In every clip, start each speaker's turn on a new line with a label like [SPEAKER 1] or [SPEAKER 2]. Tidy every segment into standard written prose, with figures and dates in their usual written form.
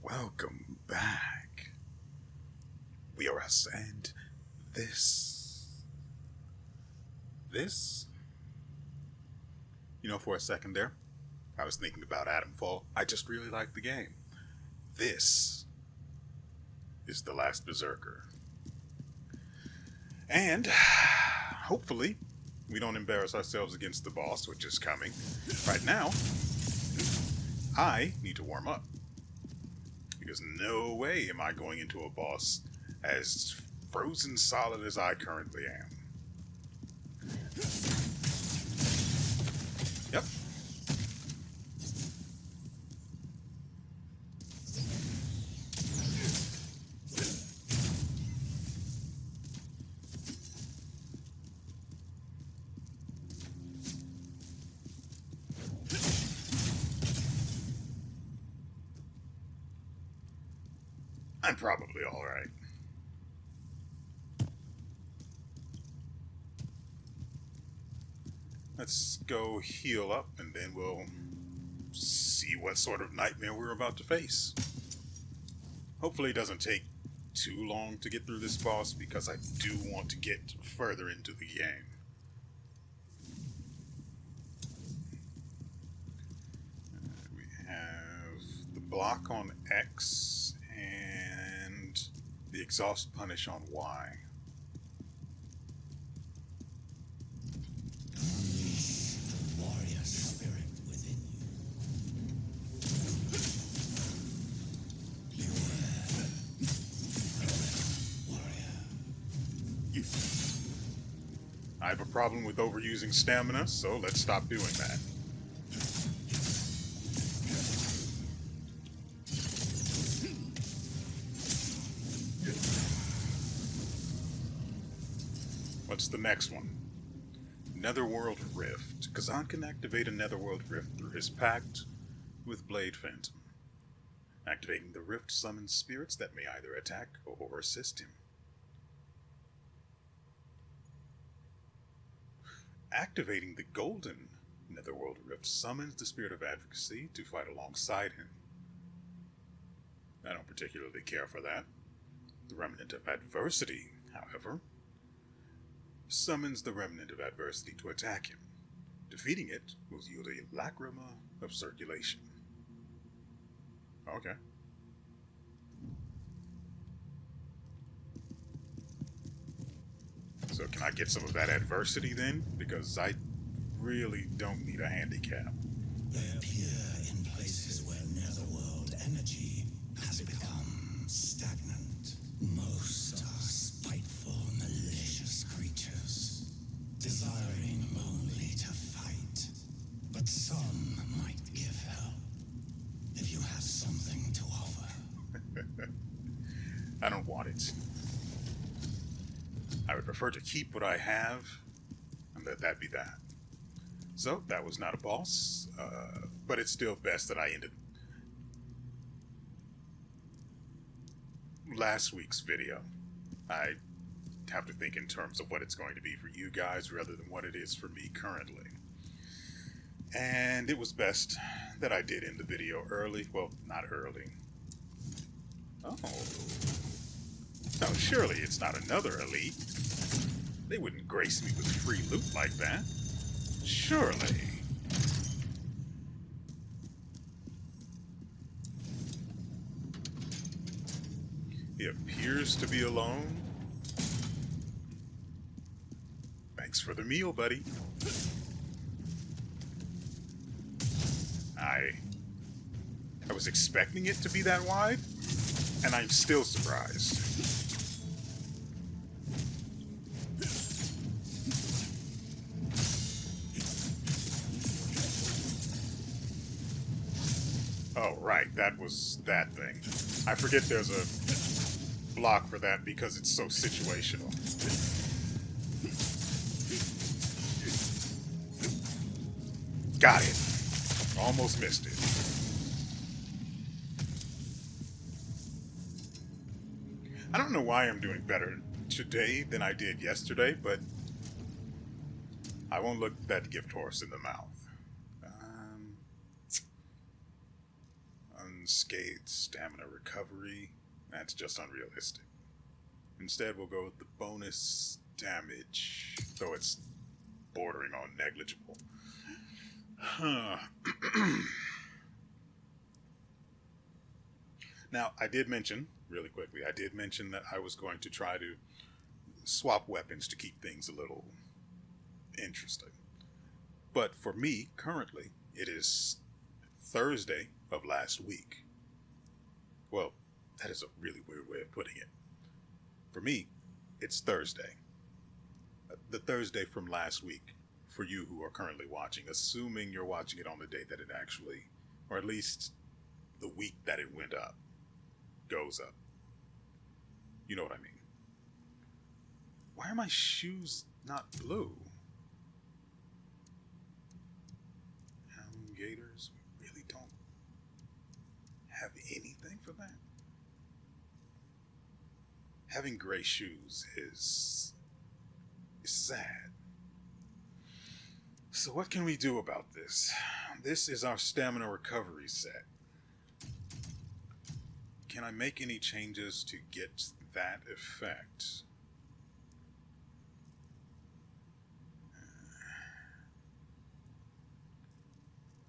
[SPEAKER 1] Welcome back. WeArEuS, and this, for a second there, I was thinking about Adamfall. I just really like the game. This is the Last Berserker. And hopefully we don't embarrass ourselves against the boss, which is coming. Right now, I need to warm up. Because no way am I going into a boss as frozen solid as I currently am. Yep. I'm probably alright. Let's go heal up and then we'll see what sort of nightmare we're about to face. Hopefully it doesn't take too long to get through this boss because I do want to get further into the game. We have the block on X and the exhaust punish on Y.
[SPEAKER 2] Warrior spirit within you. Warrior.
[SPEAKER 1] I have a problem with overusing stamina, so let's stop doing that. What's the next one? Netherworld Rift. Khazan can activate a Netherworld Rift through his pact with Blade Phantom. Activating the Rift summons spirits that may either attack or assist him. Activating the Golden Netherworld Rift summons the Spirit of Advocacy to fight alongside him. I don't particularly care for that. The Remnant of Adversity, however, summons the Remnant of Adversity to attack him. Defeating it will yield a Lacrima of Circulation. Okay. So can I get some of that adversity then? Because I really don't need a handicap.
[SPEAKER 2] They appear in places where netherworld energy has become stagnant. Most are spiteful, malicious creatures, desiring only to fight. But some might give help, if you have something to offer.
[SPEAKER 1] I don't want it. I would prefer to keep what I have and let that be that. So, that was not a boss, but it's still best that I ended last week's video. I have to think in terms of what it's going to be for you guys rather than what it is for me currently. And it was best that I did end the video early. Well, not early. Oh. No, surely it's not another elite. They wouldn't grace me with free loot like that. Surely. He appears to be alone. Thanks for the meal, buddy. I was expecting it to be that wide, and I'm still surprised. Oh, right, that was that thing. I forget there's a block for that because it's so situational. Got it. Almost missed it. I don't know why I'm doing better today than I did yesterday, but I won't look that gift horse in the mouth. unscathed stamina recovery. That's just unrealistic. Instead, we'll go with the bonus damage, though it's bordering on negligible. Now, I did mention, really quickly, that I was going to try to swap weapons to keep things a little interesting. But for me, currently, it is Thursday of last week. Well, that is a really weird way of putting it. For me, it's Thursday. The Thursday from last week for you who are currently watching, assuming you're watching it on the day that it actually, or at least the week that it went up, goes up. You know what I mean. Why are my shoes not blue? Gators really don't have anything for that. Having gray shoes is sad. So what can we do about this? This is our stamina recovery set. Can I make any changes to get that effect?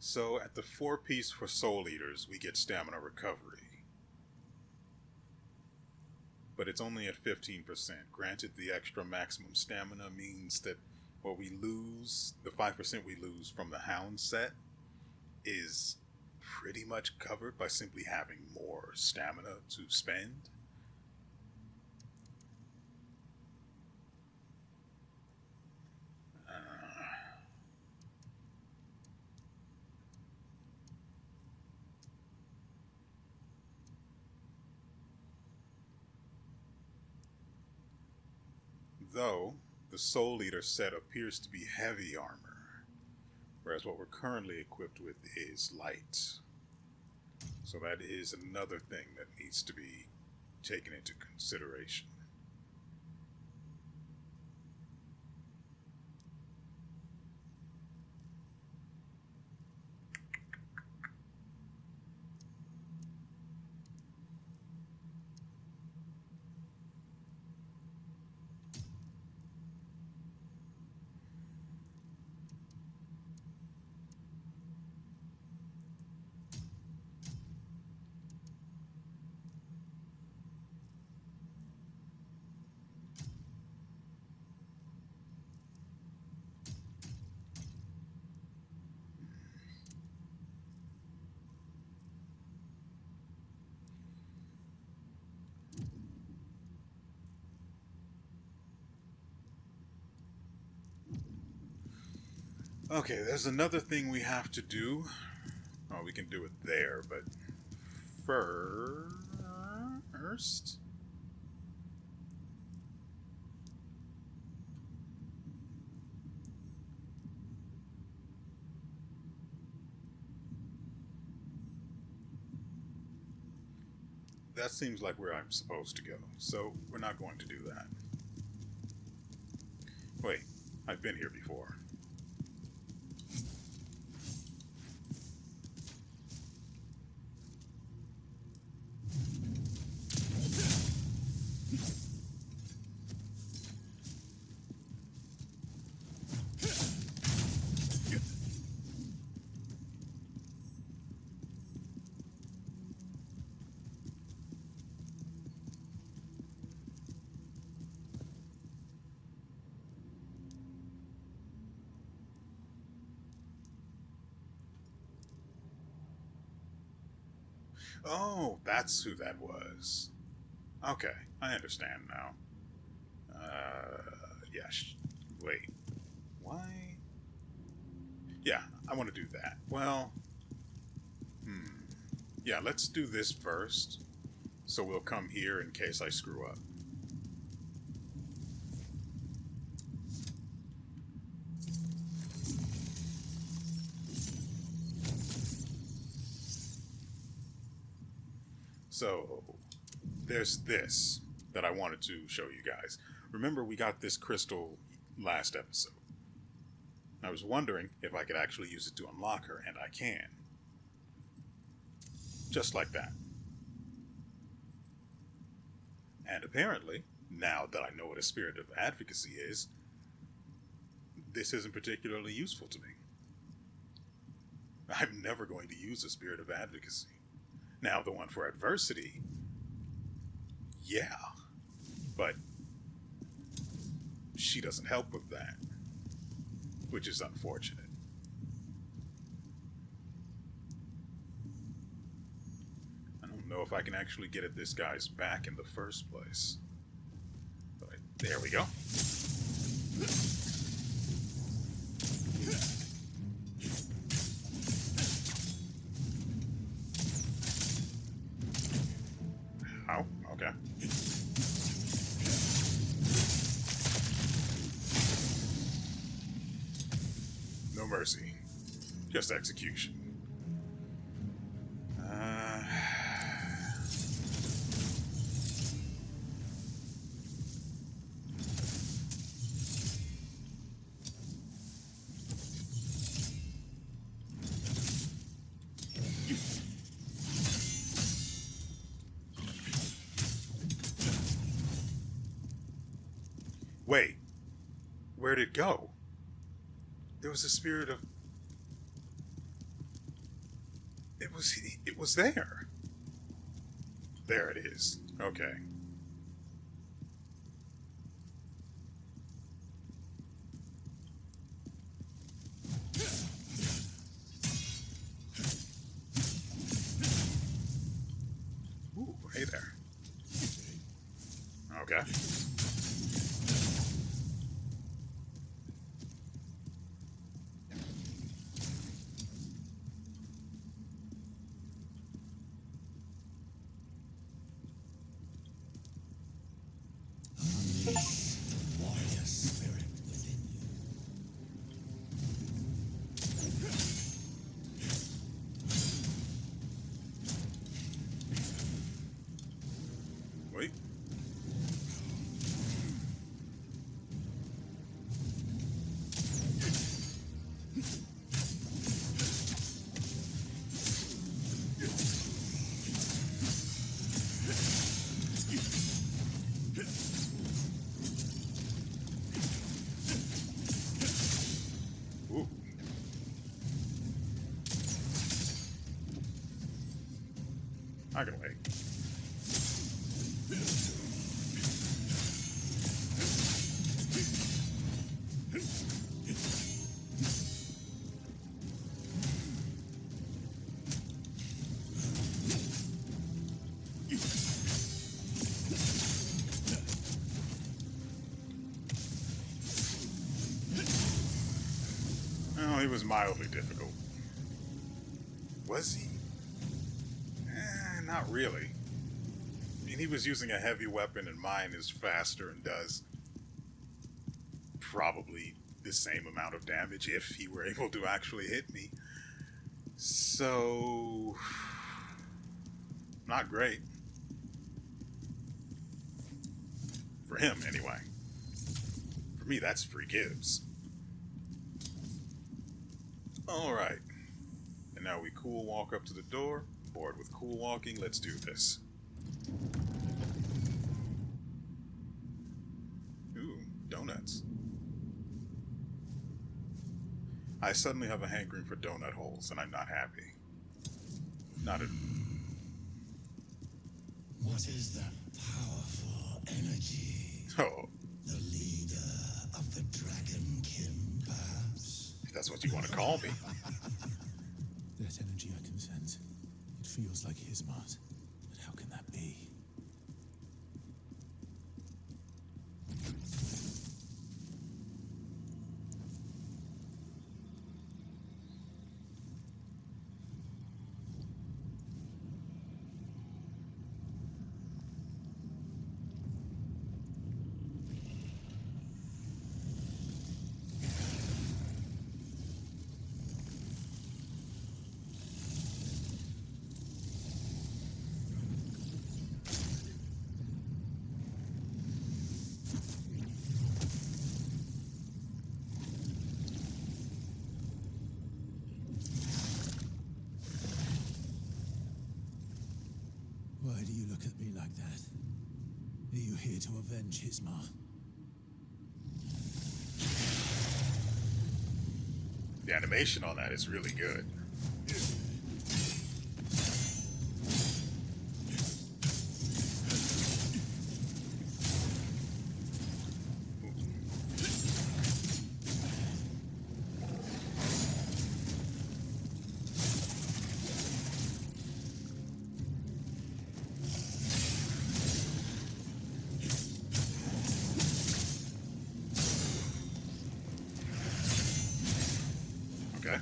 [SPEAKER 1] So at the 4-piece for Soul Eaters, we get stamina recovery. But it's only at 15%. Granted, the extra maximum stamina means that what we lose, the 5% we lose from the Hound set, is pretty much covered by simply having more stamina to spend. Though, the Soul Eater set appears to be heavy armor, whereas what we're currently equipped with is light. So that is another thing that needs to be taken into consideration. Okay, there's another thing we have to do. Oh, we can do it there, but first... that seems like where I'm supposed to go, so we're not going to do that. Wait, I've been here before. Oh, that's who that was. Okay, I understand now. Yeah, wait. Why? Yeah, I want to do that. Well, yeah, let's do this first. So we'll come here in case I screw up. So, there's this that I wanted to show you guys. Remember, we got this crystal last episode. I was wondering if I could actually use it to unlock her, and I can. Just like that. And apparently, now that I know what a spirit of advocacy is, this isn't particularly useful to me. I'm never going to use a spirit of advocacy. Now, the one for adversity, yeah, but she doesn't help with that, which is unfortunate. I don't know if I can actually get at this guy's back in the first place. But there we go. Oh, okay. No mercy. Just execution. Wait. Where'd it go? There was a spirit of... It was there. There it is. Okay. Ooh, hey there. Okay.
[SPEAKER 2] Warrior spirit within you.
[SPEAKER 1] Wait. Ooh. I can wait. Oh, he was mildly difficult. Was he? Not really. I mean, he was using a heavy weapon and mine is faster and does probably the same amount of damage if he were able to actually hit me. So, not great. For him, anyway. For me, that's free gives. Alright. And now we cool walk up to the door. Bored with cool walking, let's do this. Ooh, donuts. I suddenly have a hankering for donut holes, and I'm not happy. Not at...
[SPEAKER 2] What is that powerful energy?
[SPEAKER 1] Oh,
[SPEAKER 2] The leader of the dragonkin, perhaps?
[SPEAKER 1] if that's what you want to call me.
[SPEAKER 3] That energy I can sense. It feels like his Mars. But how can that be? Why do you look at me like that? Are you here to avenge Hismar?
[SPEAKER 1] The animation on that is really good. Okay.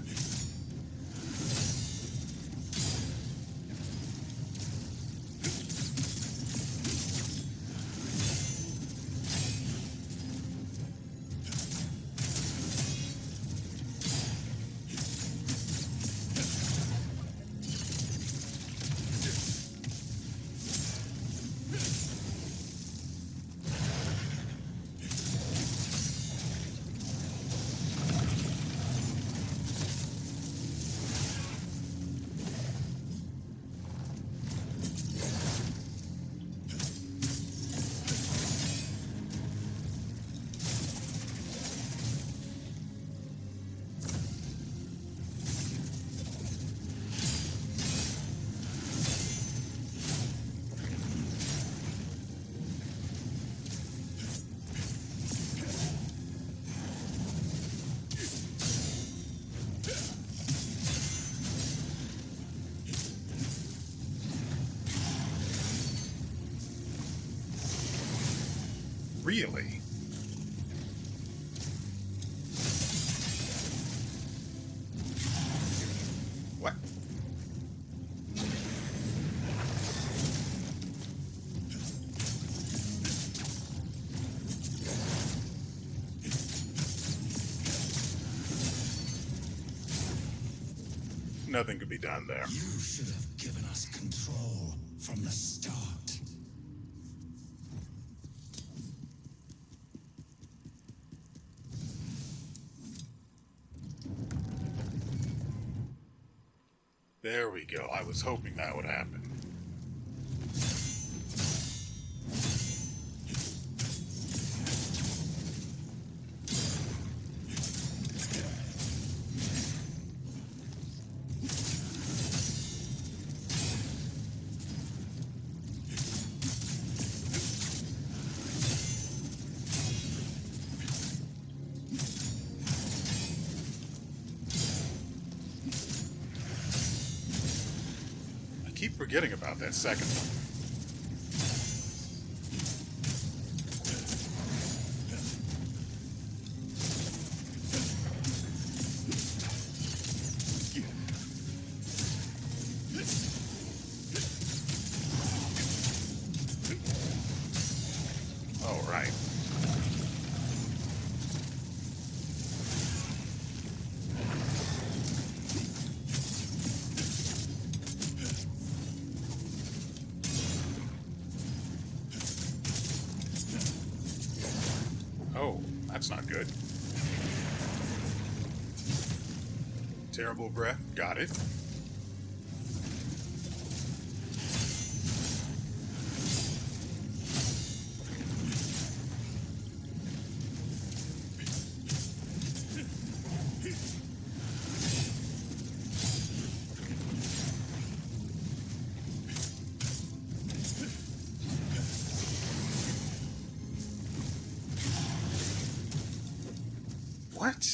[SPEAKER 1] Really? What? Nothing could be done there.
[SPEAKER 2] You should have given us control from the start.
[SPEAKER 1] There we go. I was hoping that would happen. I keep forgetting about that second one. All right. Oh, that's not good. Terrible breath. Got it. What?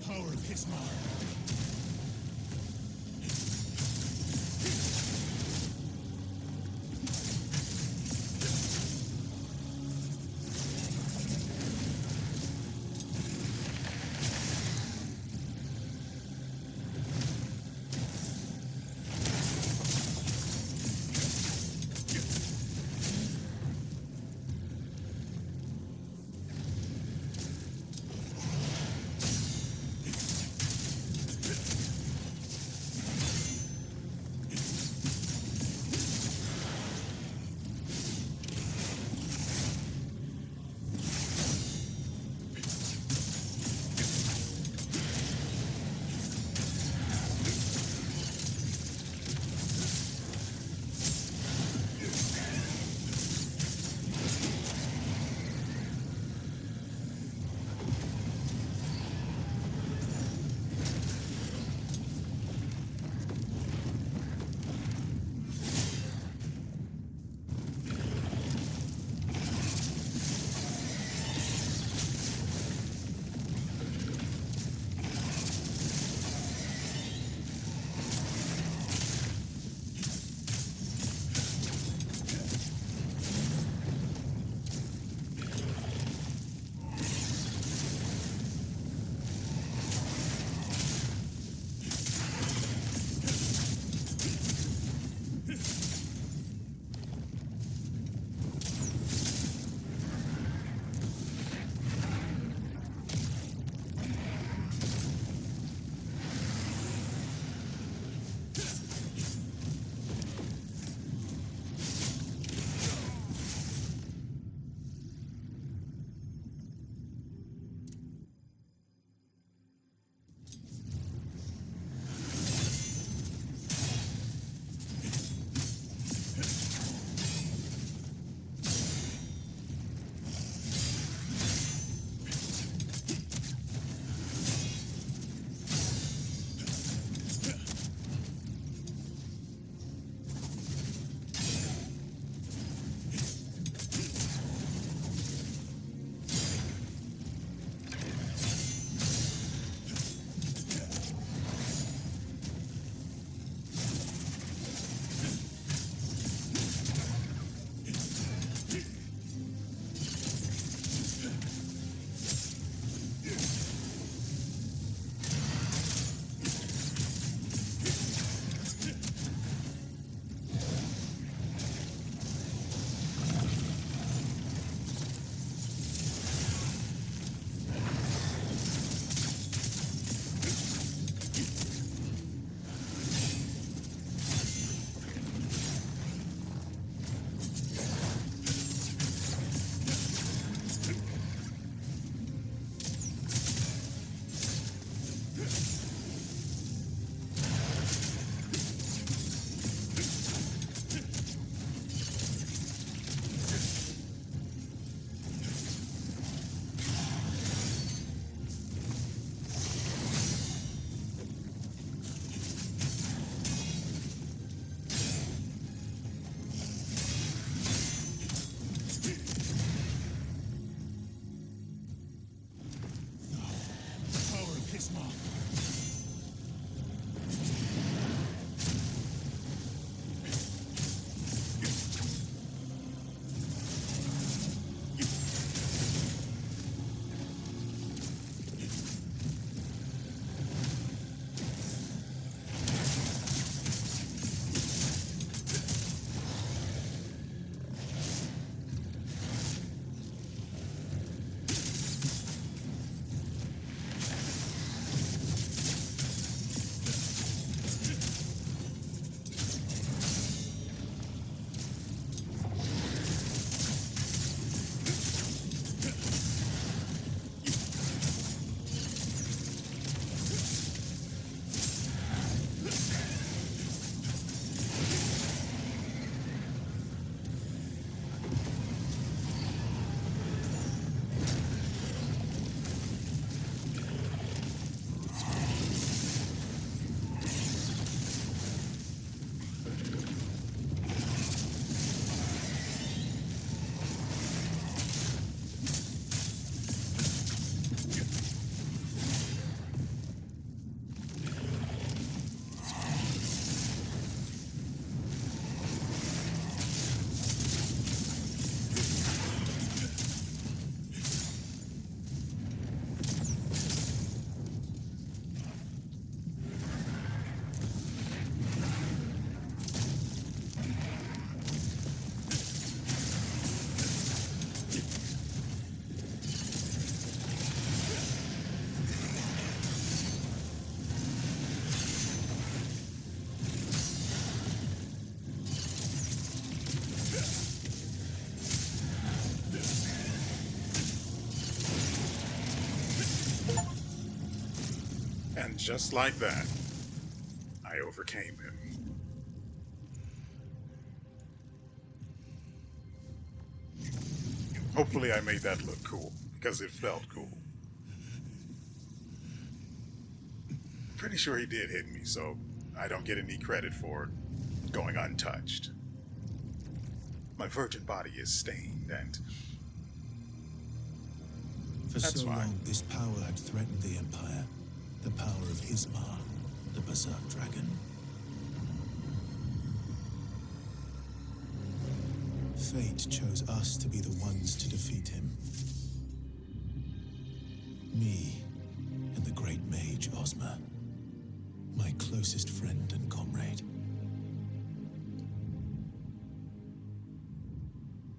[SPEAKER 3] Power of Hismar.
[SPEAKER 1] And just like that, I overcame him. Hopefully I made that look cool, because it felt cool. Pretty sure he did hit me, so I don't get any credit for going untouched. My virgin body is stained, and
[SPEAKER 3] For
[SPEAKER 1] that's
[SPEAKER 3] so
[SPEAKER 1] fine.
[SPEAKER 3] long, this power had threatened the Empire. The power of Hismar, the Berserk Dragon. Fate chose us to be the ones to defeat him. Me and the great mage Ozma, my closest friend and comrade.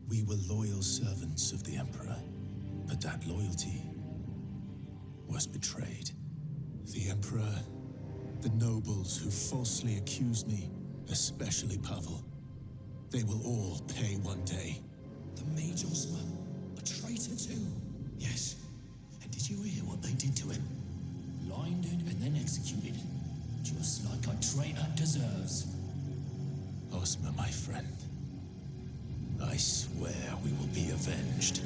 [SPEAKER 3] We were loyal servants of the Emperor, but that loyalty was betrayed. The Emperor, the nobles who falsely accused me, especially Pavel, they will all pay one day.
[SPEAKER 2] The Mage Ozma, a traitor too. Yes. And did you hear what they did to him? Blinded and then executed. Just like a traitor deserves.
[SPEAKER 3] Ozma, my friend, I swear we will be avenged.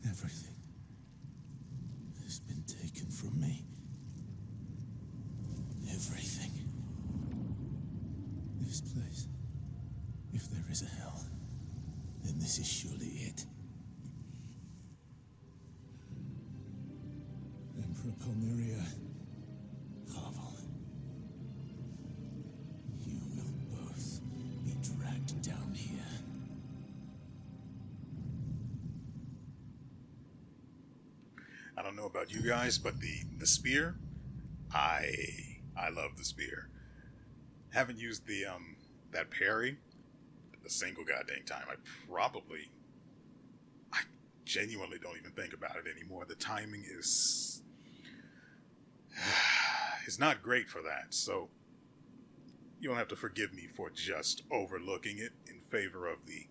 [SPEAKER 3] Everything has been taken from me. Everything. This place, if there is a hell, then this is surely it. Emperor Palmyria, Pavel, you will both be dragged down here.
[SPEAKER 1] I don't know about you guys, but the spear, I love the spear. Haven't used the that parry a single goddamn time. I genuinely don't even think about it anymore. The timing is not great for that, so you'll have to forgive me for just overlooking it in favor of the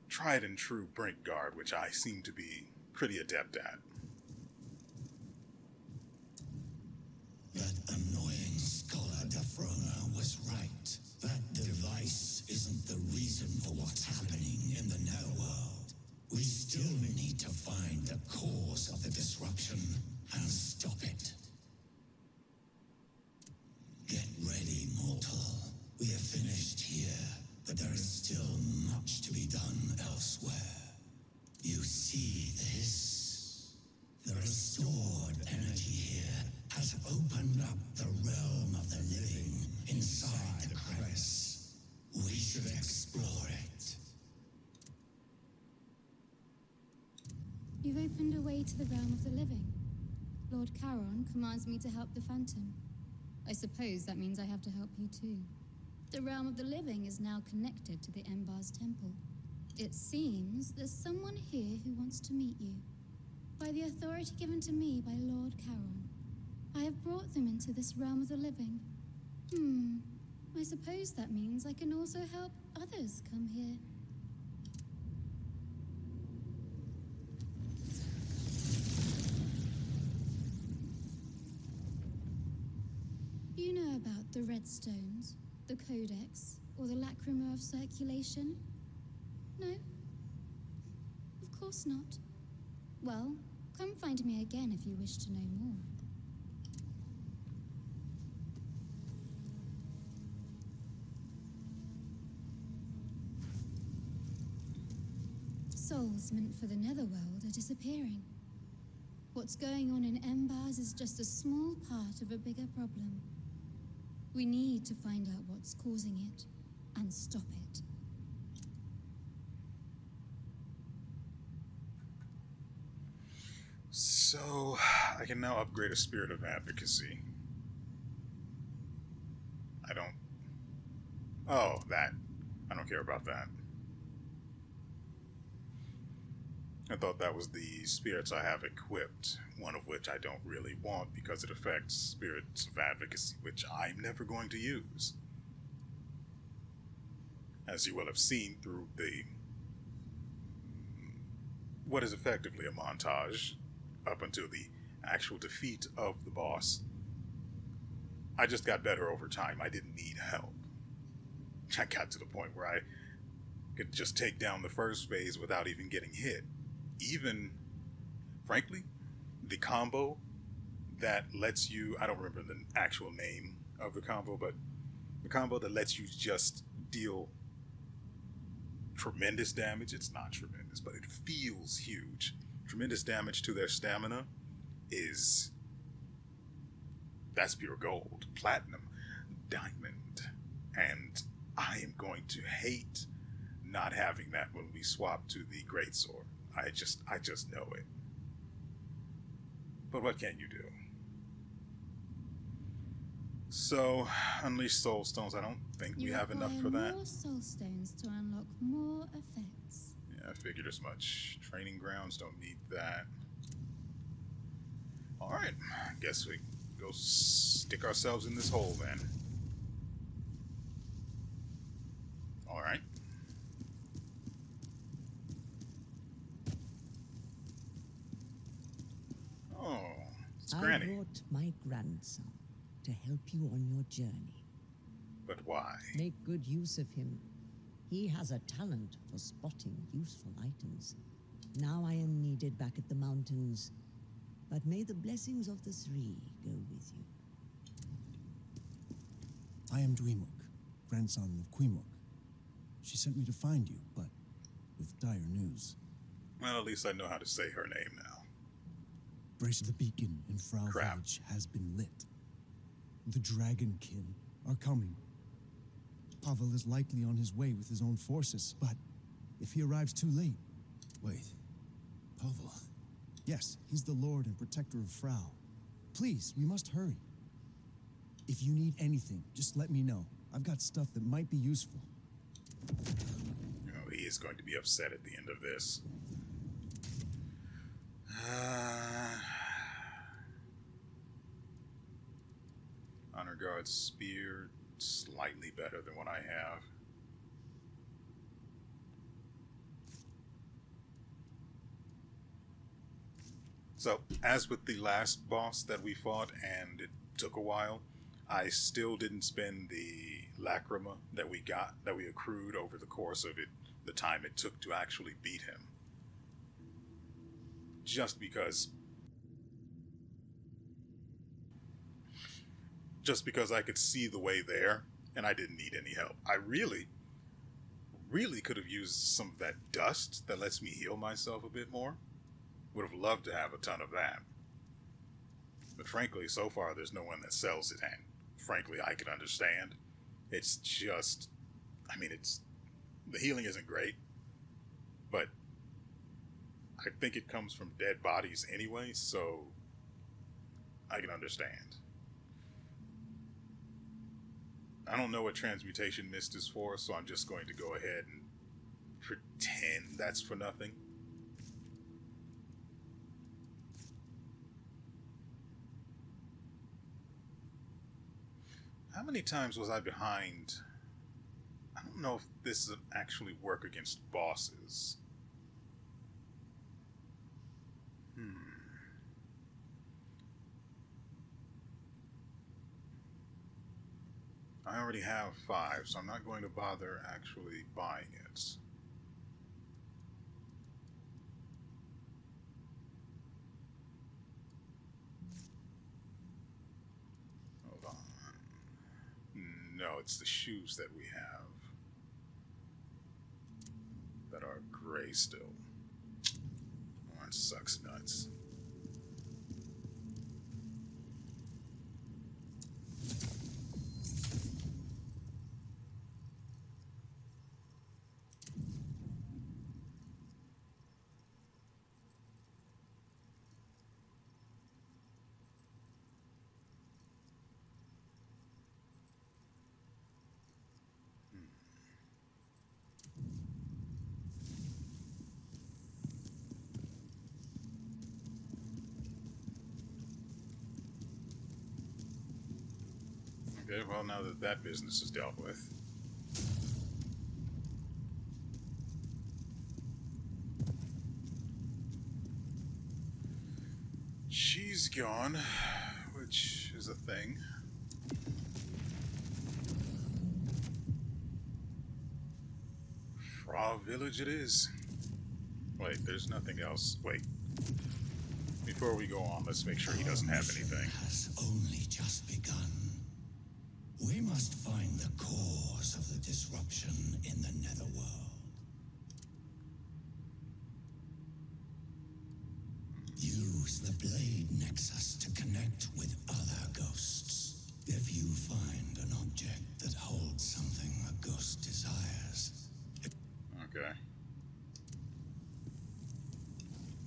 [SPEAKER 1] tried and true brink guard, which I seem to be pretty adept at.
[SPEAKER 2] That annoying scholar Defrona was right. That device isn't the reason for what's happening in the netherworld. We still need to find the cause of the disruption and stop it. Get ready, mortal. We have finished here, but there is still much to be done elsewhere. You see this? The restored energy here has opened up the realm of the living inside the crevice. We should explore it.
[SPEAKER 4] You've opened a way to the realm of the living. Lord Charon commands me to help the Phantom. I suppose that means I have to help you too. The realm of the living is now connected to the Embar's temple. It seems there's someone here who wants to meet you. By the authority given to me by Lord Charon, I have brought them into this realm of the living. I suppose that means I can also help others come here. You know about the red stones, the codex, or the lacrima of circulation? No? Of course not. Well, come find me again if you wish to know more. Souls meant for the netherworld are disappearing. What's going on in Embers is just a small part of a bigger problem. We need to find out what's causing it and stop it.
[SPEAKER 1] So, I can now upgrade a spirit of advocacy. Oh, that. I don't care about that. I thought that was the spirits I have equipped, one of which I don't really want because it affects spirits of advocacy, which I'm never going to use. As you will have seen through the what is effectively a montage up until the actual defeat of the boss. I just got better over time. I didn't need help. I got to the point where I could just take down the first phase without even getting hit. Even, frankly, the combo that lets you, I don't remember the actual name of the combo, but the combo that lets you just deal tremendous damage. It's not tremendous, but it feels huge. Tremendous damage to their stamina that's pure gold, platinum, diamond, and I am going to hate not having that when we swap to the greatsword. I just know it. But what can you do? So, unleash soul stones. I don't think we have enough for that.
[SPEAKER 4] More soul stones to unlock more effects.
[SPEAKER 1] Yeah, I figured as much. Training grounds, don't need that. Alright, guess we go stick ourselves in this hole then. Alright. Oh, it's Granny.
[SPEAKER 5] I brought my grandson to help you on your journey.
[SPEAKER 1] But why?
[SPEAKER 5] Make good use of him. He has a talent for spotting useful items. Now I am needed back at the mountains, but may the blessings of the three go with you.
[SPEAKER 3] I am Dweemuk, grandson of Queemuk. She sent me to find you, but with dire news.
[SPEAKER 1] Well, at least I know how to say her name now.
[SPEAKER 3] Brace the beacon in Frau
[SPEAKER 1] Crap.
[SPEAKER 3] Village has been lit. The Dragonkin are coming. Pavel is likely on his way with his own forces, but if he arrives too late... Wait, Pavel? Yes, he's the lord and protector of Frau. Please, we must hurry. If you need anything, just let me know. I've got stuff that might be useful.
[SPEAKER 1] Oh, he is going to be upset at the end of this. Honor Guard Spear, slightly better than what I have. So, as with the last boss that we fought, and it took a while, I still didn't spend the lacrima that we accrued over the course of it, the time it took to actually beat him. Just because I could see the way there, and I didn't need any help. I really could have used some of that dust that lets me heal myself a bit more. Would have loved to have a ton of that. But frankly, so far there's no one that sells it, and frankly I can understand. It's just, the healing isn't great, but I think it comes from dead bodies anyway, so I can understand. I don't know what transmutation mist is for, so I'm just going to go ahead and pretend that's for nothing. How many times was I behind? I don't know if this would actually work against bosses. I already have 5, so I'm not going to bother actually buying it. Hold on. No, it's the shoes that we have that are gray still. Oh, it sucks nuts. Okay, well, now that that business is dealt with. he's gone, which is a thing. Frog Village it is. Wait, there's nothing else. Wait. Before we go on, let's make sure he doesn't have anything.
[SPEAKER 2] Has only just begun. We must find the cause of the disruption in the netherworld. Use the Blade Nexus to connect with other ghosts. If you find an object that holds something a ghost desires.
[SPEAKER 1] Okay.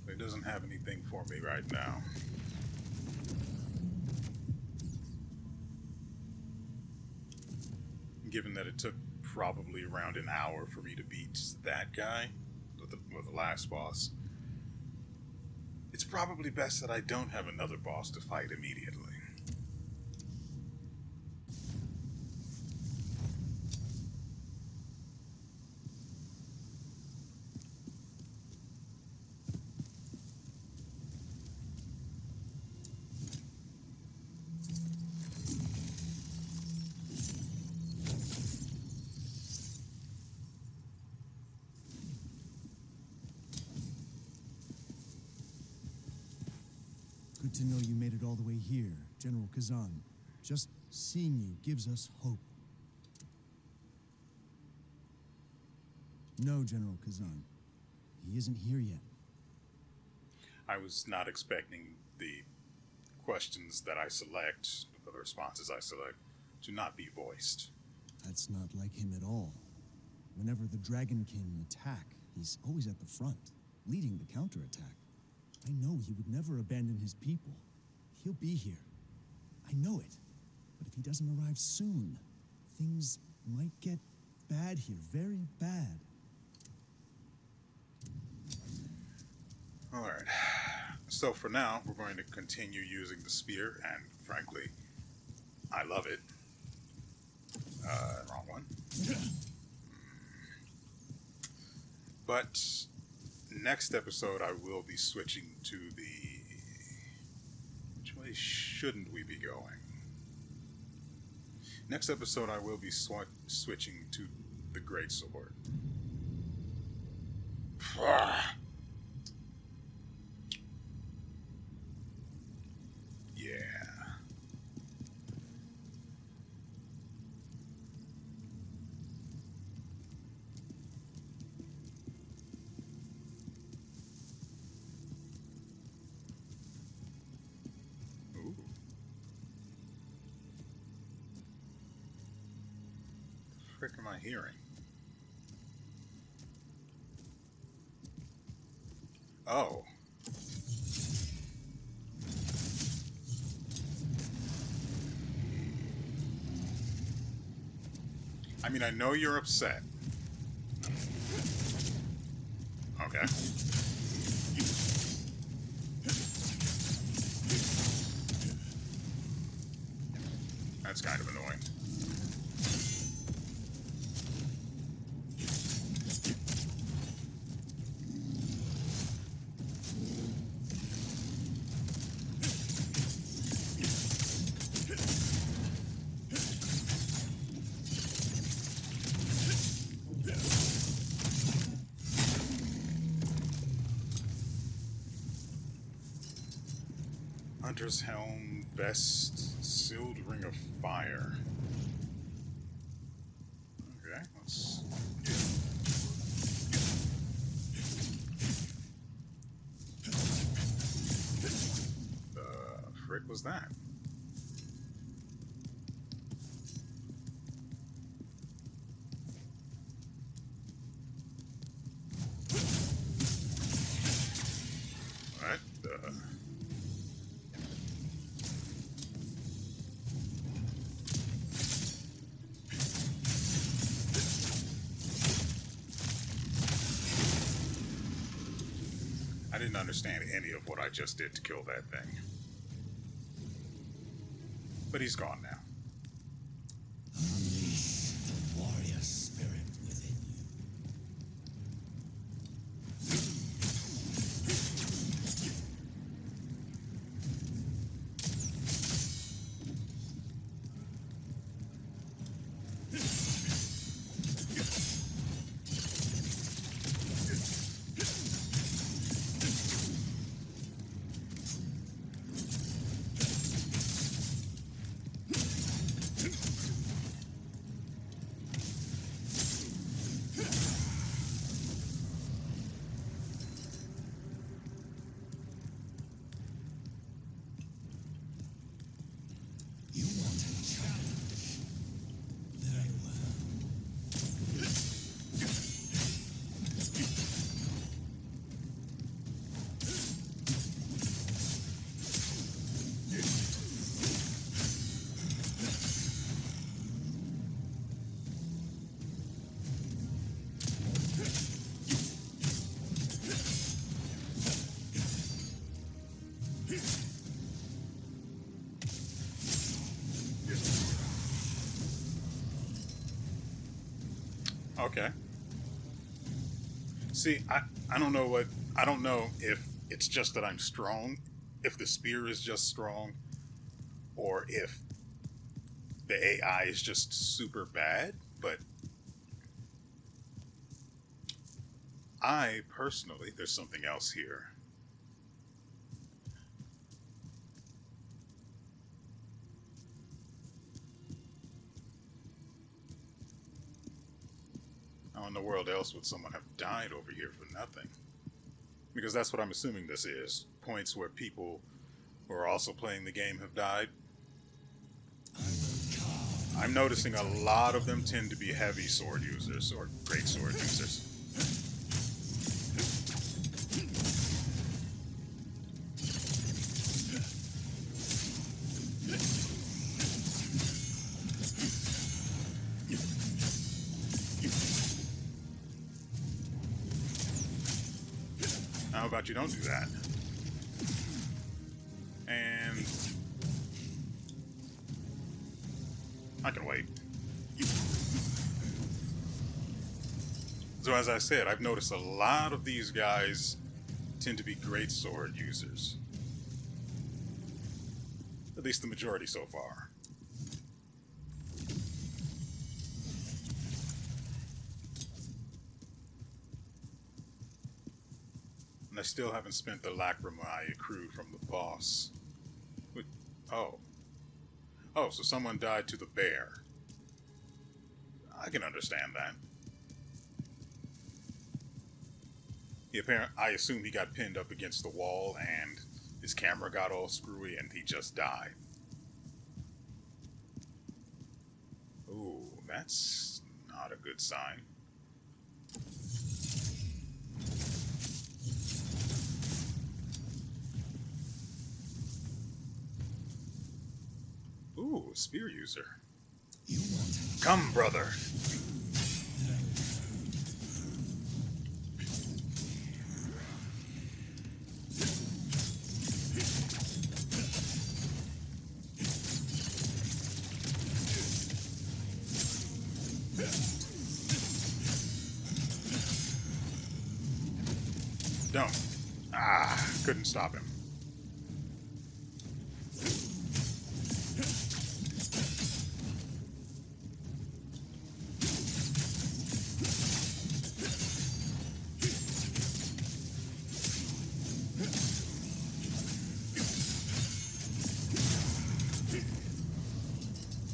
[SPEAKER 1] It doesn't have anything for me right now. Given that it took probably around an hour for me to beat that guy, with the last boss, it's probably best that I don't have another boss to fight immediately.
[SPEAKER 6] Good to know you made it all the way here, General Khazan. Just seeing you gives us hope. No, General Khazan. He isn't here yet.
[SPEAKER 1] I was not expecting the questions that I select, the responses I select, to not be voiced.
[SPEAKER 6] That's not like him at all. Whenever the Dragonkin attack, he's always at the front, leading the counterattack. I know he would never abandon his people. He'll be here. I know it. But if he doesn't arrive soon, things might get bad here, very bad.
[SPEAKER 1] All right. So for now, we're going to continue using the spear, and frankly, I love it. Wrong one. But next episode, I will be switching to the... Which way shouldn't we be going? Next episode, I will be switching to the Greatsword. Yeah. Ooh. The frick am I hearing? Oh. I mean, I know you're upset. Okay. That's kind of annoying. Hunter's helm, vest, sealed ring of fire. Okay, let's... The frick was that? What the... I didn't understand any of what I just did to kill that thing. But he's gone now.
[SPEAKER 2] Unleash the warrior spirit within you.
[SPEAKER 1] Okay. See, I don't know what... I don't know if it's just that I'm strong, if the spear is just strong, or if the AI is just super bad, but I personally... There's something else here. How in the world else would someone have died over here for nothing? Because that's what I'm assuming this is. Points where people who are also playing the game have died. I'm noticing a lot of them tend to be heavy sword users or great sword users. How about you don't do that? And I can wait. So as I said, I've noticed a lot of these guys tend to be great sword users. At least the majority so far. And I still haven't spent the lacrima I accrued from the boss. Wait, oh. Oh, so someone died to the bear. I can understand that. I assume he got pinned up against the wall and his camera got all screwy and he just died. Ooh, that's not a good sign. Ooh, spear user. Come, brother. Don't. Couldn't stop him.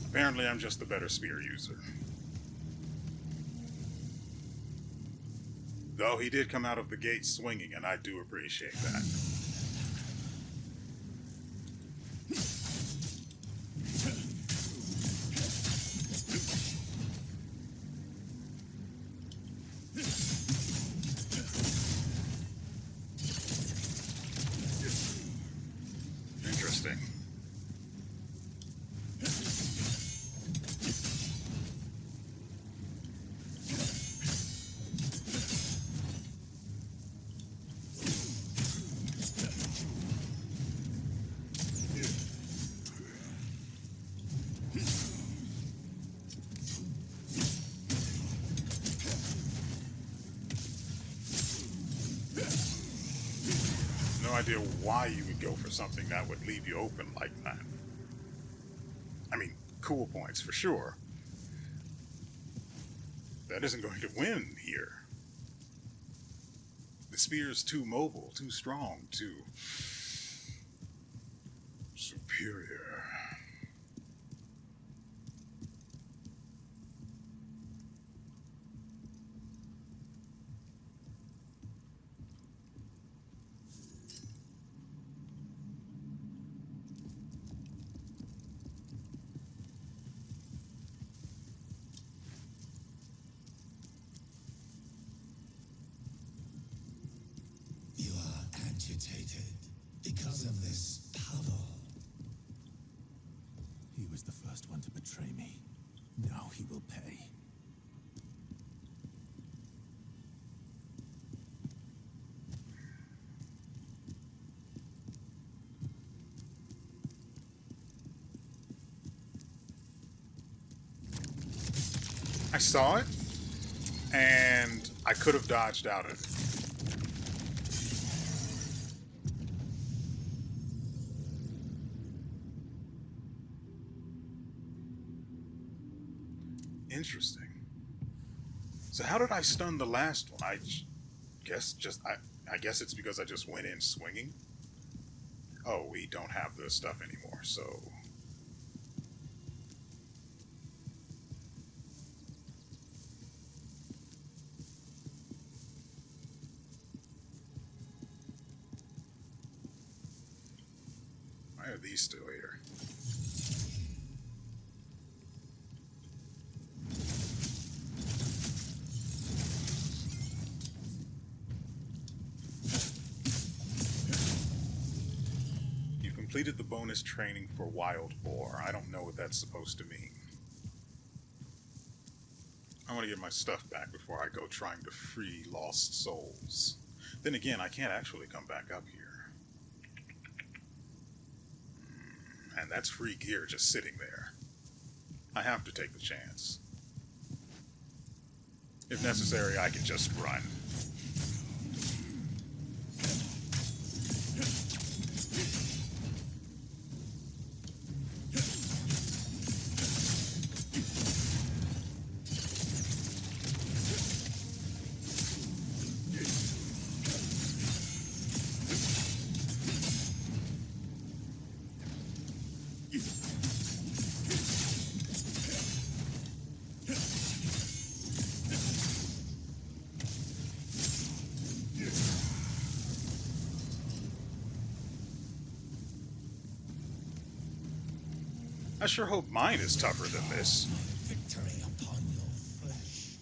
[SPEAKER 1] Apparently, I'm just the better spear user. Though he did come out of the gate swinging, and I do appreciate that. Interesting. No idea why you would go for something that would leave you open like that. I mean, cool points for sure. That isn't going to win here. The spear's too mobile, too strong, too superior.
[SPEAKER 2] You are agitated because of this power.
[SPEAKER 3] He was the first one to betray me. Now he will pay.
[SPEAKER 1] I saw it. And I could have dodged out of it. Interesting. So how did I stun the last one? I guess it's because I just went in swinging. Oh, we don't have the stuff anymore, so... Why are these still here? Completed the bonus training for Wild Boar. I don't know what that's supposed to mean. I want to get my stuff back before I go trying to free lost souls. Then again, I can't actually come back up here. And that's free gear just sitting there. I have to take the chance. If necessary, I can just run. I sure hope mine is tougher than this.
[SPEAKER 2] Victory upon your flesh.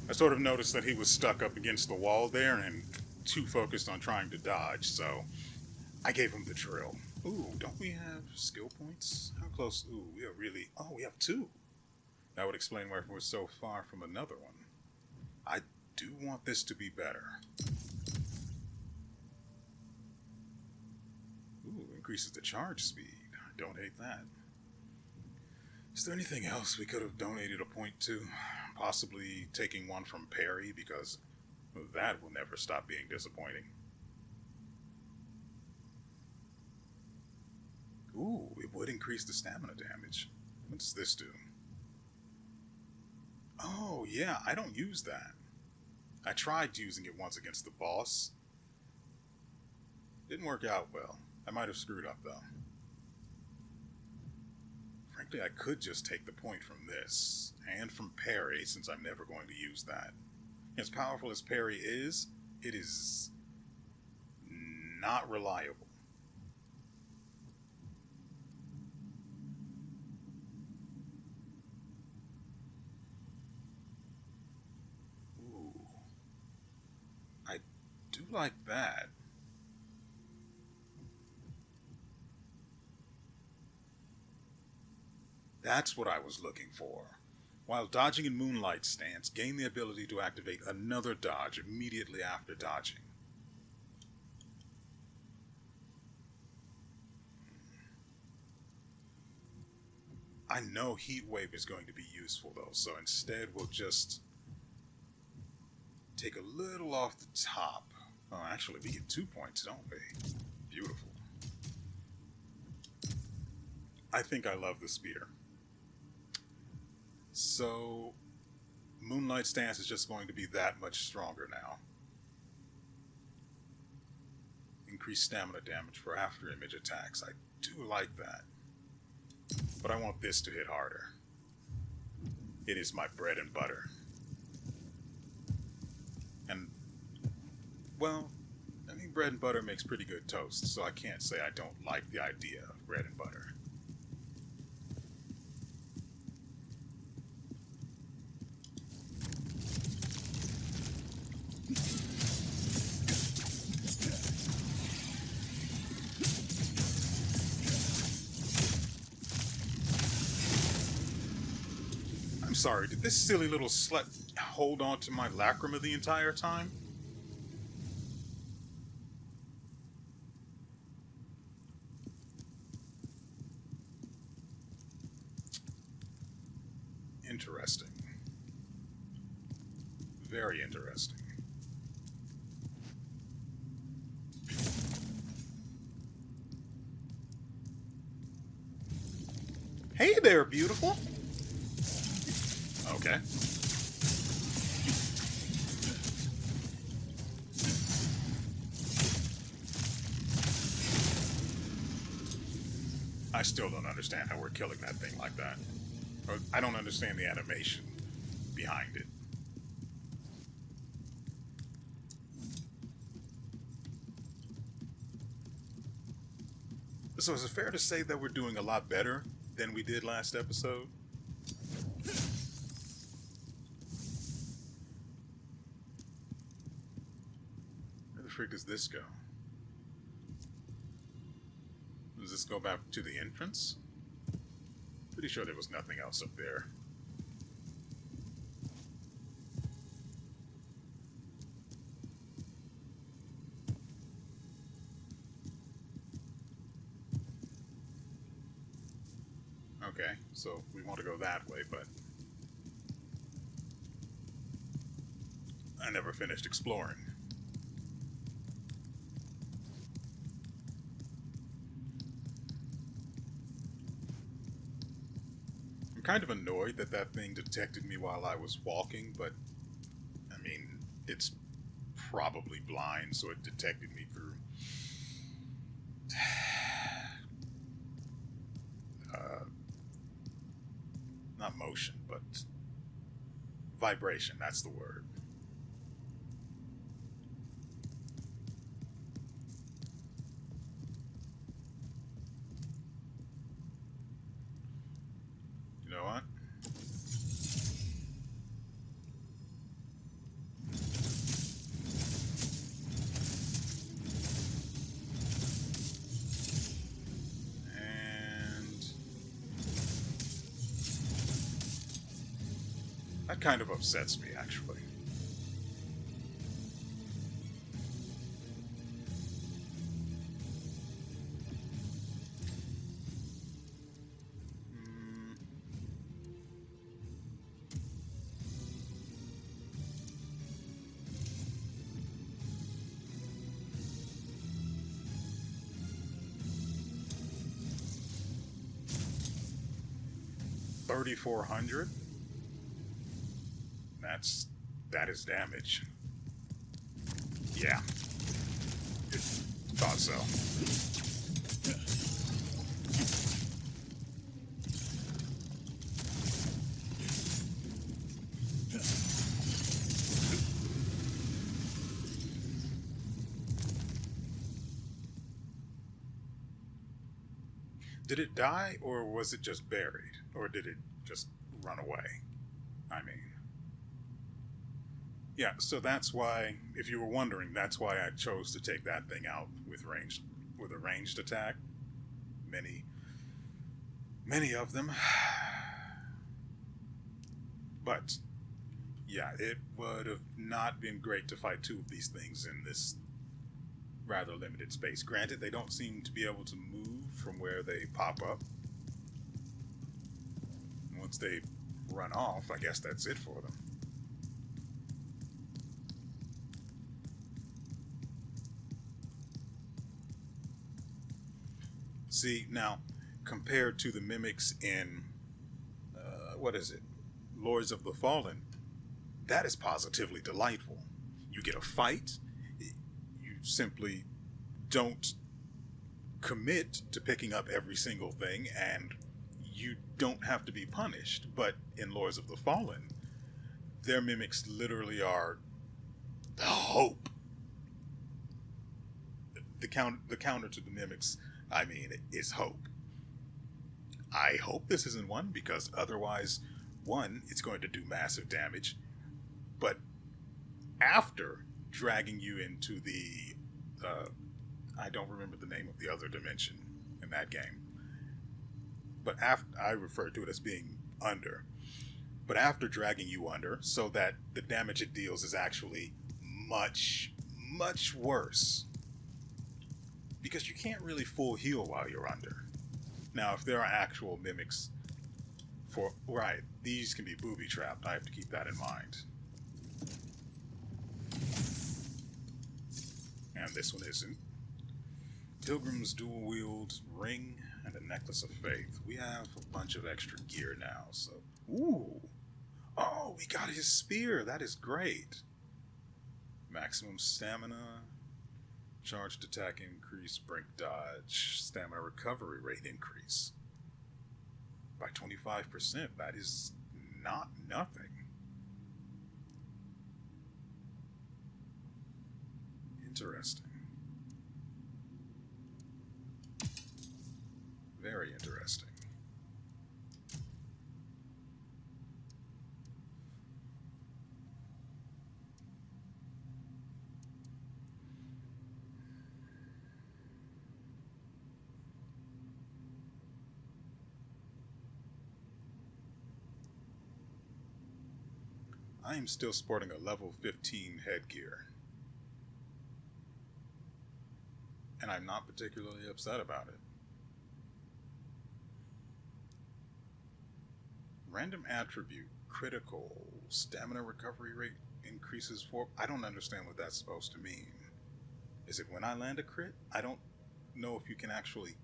[SPEAKER 1] I sort of noticed that he was stuck up against the wall there and too focused on trying to dodge, so I gave him the drill. Ooh, don't we have skill points? How close? Ooh, we are really... Oh, we have 2. That would explain why we're so far from another one. I do want this to be better. Ooh, increases the charge speed. I don't hate that. Is there anything else we could have donated a point to? Possibly taking one from Perry, because that will never stop being disappointing. Ooh, it would increase the stamina damage. What does this do? Oh, yeah, I don't use that. I tried using it once against the boss. Didn't work out well. I might have screwed up, though. Frankly, I could just take the point from this, and from Perry, since I'm never going to use that. As powerful as Perry is, it is not reliable. Ooh. I do like that. That's what I was looking for. While dodging in Moonlight stance, gain the ability to activate another dodge immediately after dodging. I know Heat Wave is going to be useful though, so instead we'll just take a little off the top. Oh, actually we get 2 points, don't we? Beautiful. I think I love the spear. So, Moonlight Stance is just going to be that much stronger now. Increased stamina damage for after image attacks. I do like that. But I want this to hit harder. It is my bread and butter. And, well, I mean, bread and butter makes pretty good toast, so I can't say I don't like the idea of bread and butter. I'm sorry, did this silly little slut hold on to my lacrima the entire time? Interesting. Very interesting. Hey there, beautiful. Okay. I still don't understand how we're killing that thing like that. Or I don't understand the animation behind it. So is it fair to say that we're doing a lot better than we did last episode? Where the frick does this go? Does this go back to the entrance? Pretty sure there was nothing else up there. Okay, so we want to go that way, but I never finished exploring. I'm kind of annoyed that that thing detected me while I was walking, but I mean, it's probably blind, so it detected me through not motion, but vibration, that's the word. You know what? That kind of upsets me, actually. $3,400. That is damage. Yeah. Thought so. Did it die, or was it just buried? Or did it just run away? I mean... Yeah, so that's why, if you were wondering, that's why I chose to take that thing out with a ranged attack. Many of them. But, yeah, it would have not been great to fight two of these things in this rather limited space. Granted, they don't seem to be able to move from where they pop up. Once they run off, I guess that's it for them. See, now, compared to the mimics in, what is it? Lords of the Fallen, that is positively delightful. You get a fight, you simply don't commit to picking up every single thing, and you don't have to be punished. But in Lords of the Fallen, their mimics literally are the hope. The counter to the mimics, I mean, is hope. I hope this isn't one, because otherwise, one, it's going to do massive damage, but after dragging you into the, I don't remember the name of the other dimension in that game, but after, I refer to it as being under, but after dragging you under, so that the damage it deals is actually much, much worse. Because you can't really full heal while you're under. Now, if there are actual mimics for... Right, these can be booby-trapped. I have to keep that in mind. And this one isn't. Pilgrim's dual-wield ring and a necklace of faith. We have a bunch of extra gear now, so... Ooh! Oh, we got his spear! That is great! Maximum stamina... Charged attack increase, brink dodge, stamina recovery rate increase by 25%. That is not nothing. Interesting. Very interesting. I am still sporting a level 15 headgear. And I'm not particularly upset about it. Random attribute, critical, stamina recovery rate increases for... I don't understand what that's supposed to mean. Is it when I land a crit? I don't know if you can actually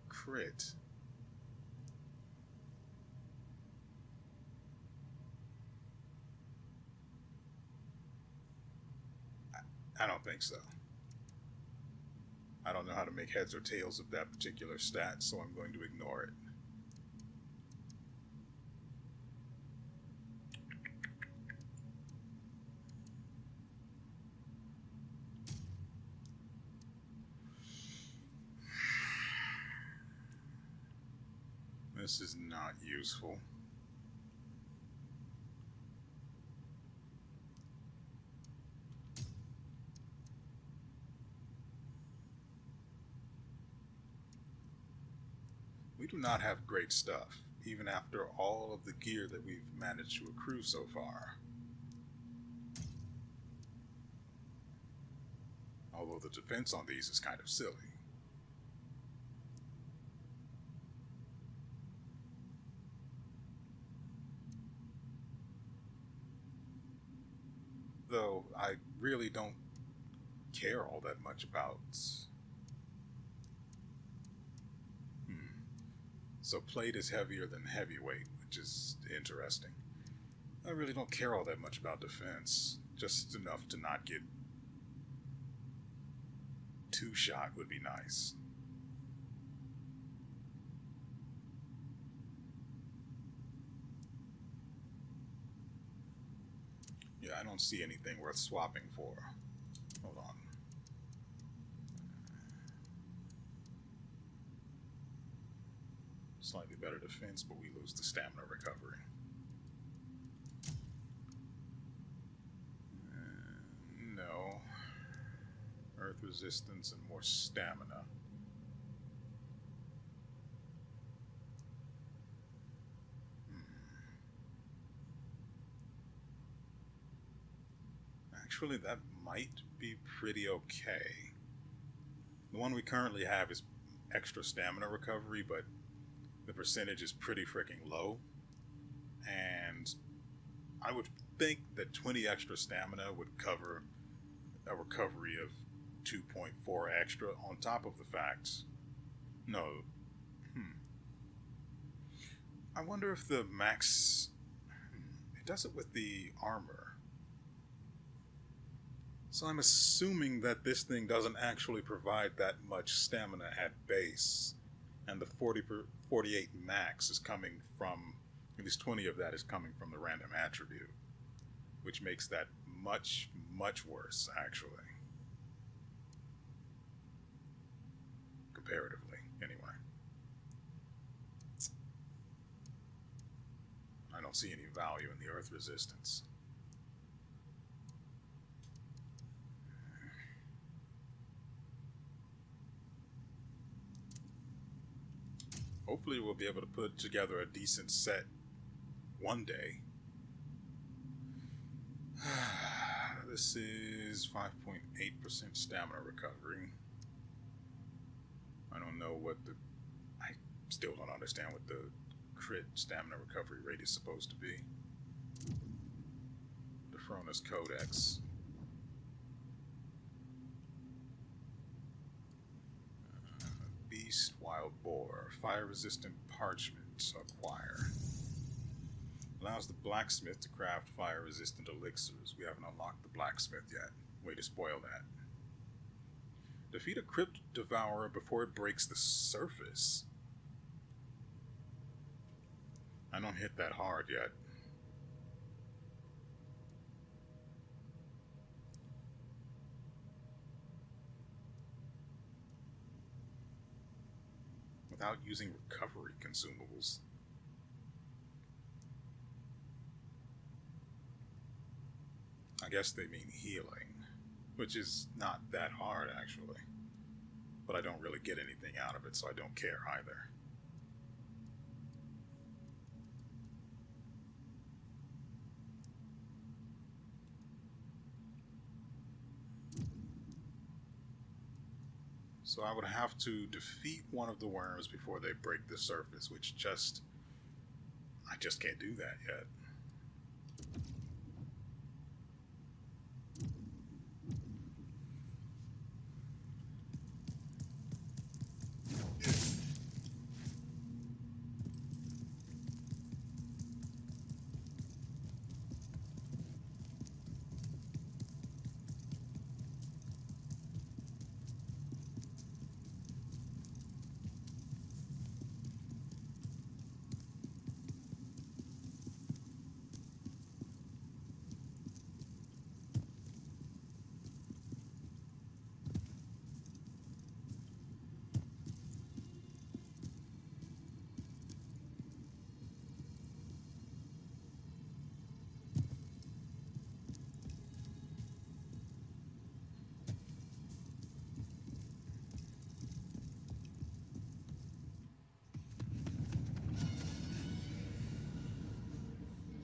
[SPEAKER 1] crit. I don't think so. I don't know how to make heads or tails of that particular stat, so I'm going to ignore it. This is not useful. We do not have great stuff, even after all of the gear that we've managed to accrue so far. Although the defense on these is kind of silly. Though I really don't care all that much about... So plate is heavier than heavyweight, which is interesting. I really don't care all that much about defense. Just enough to not get two-shot would be nice. Yeah, I don't see anything worth swapping for. Hold on. Slightly better defense, but we lose the stamina recovery. No. Earth resistance and more stamina. Actually, that might be pretty okay. The one we currently have is extra stamina recovery, but the percentage is pretty freaking low, and I would think that 20 extra stamina would cover a recovery of 2.4 extra on top of the fact. No. I wonder if the max... It does it with the armor. So I'm assuming that this thing doesn't actually provide that much stamina at base. And the 48 max is coming from, at least 20 of that is coming from the random attribute, which makes that much, much worse, actually. Comparatively, anyway. I don't see any value in the earth resistance. Hopefully we'll be able to put together a decent set one day. This is 5.8% stamina recovery. I don't know what I still don't understand what the crit stamina recovery rate is supposed to be. The Frona's Codex. Beast, Wild Boar, Fire-resistant Parchment, acquire. Allows the blacksmith to craft fire-resistant elixirs. We haven't unlocked the blacksmith yet. Way to spoil that. Defeat a crypt devourer before it breaks the surface. I don't hit that hard yet. Without using recovery consumables. I guess they mean healing, which is not that hard actually. But I don't really get anything out of it, so I don't care either. So I would have to defeat one of the worms before they break the surface, which I just can't do that yet.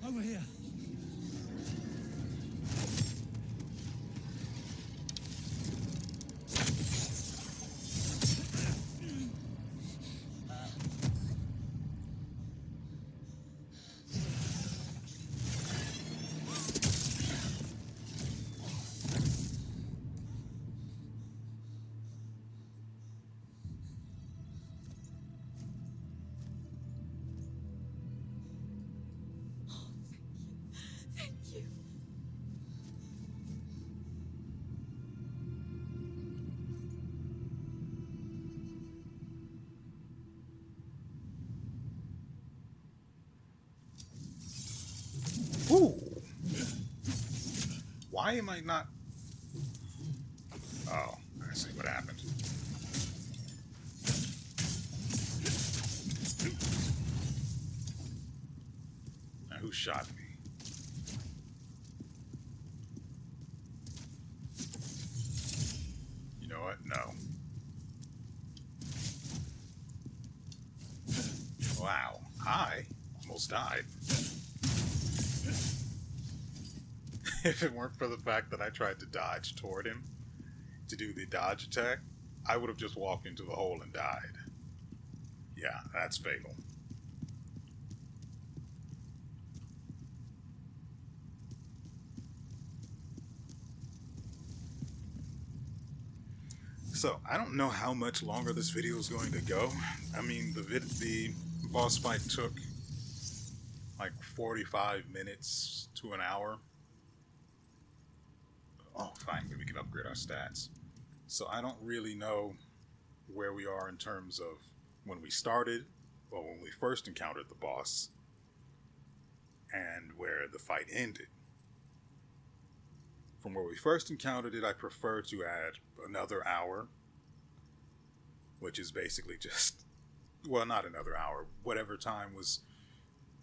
[SPEAKER 6] Over here.
[SPEAKER 1] Ooh! Why am I not... Oh, I see what happened. Now, who shot me? You know what? No. Wow, I almost died. If it weren't for the fact that I tried to dodge toward him to do the dodge attack, I would have just walked into the hole and died. Yeah, that's fatal. So, I don't know how much longer this video is going to go. I mean, the boss fight took like 45 minutes to an hour. Oh, fine, we can upgrade our stats. So I don't really know where we are in terms of when we started, or when we first encountered the boss, and where the fight ended. From where we first encountered it, I prefer to add another hour, which is basically just, well, not another hour, whatever time was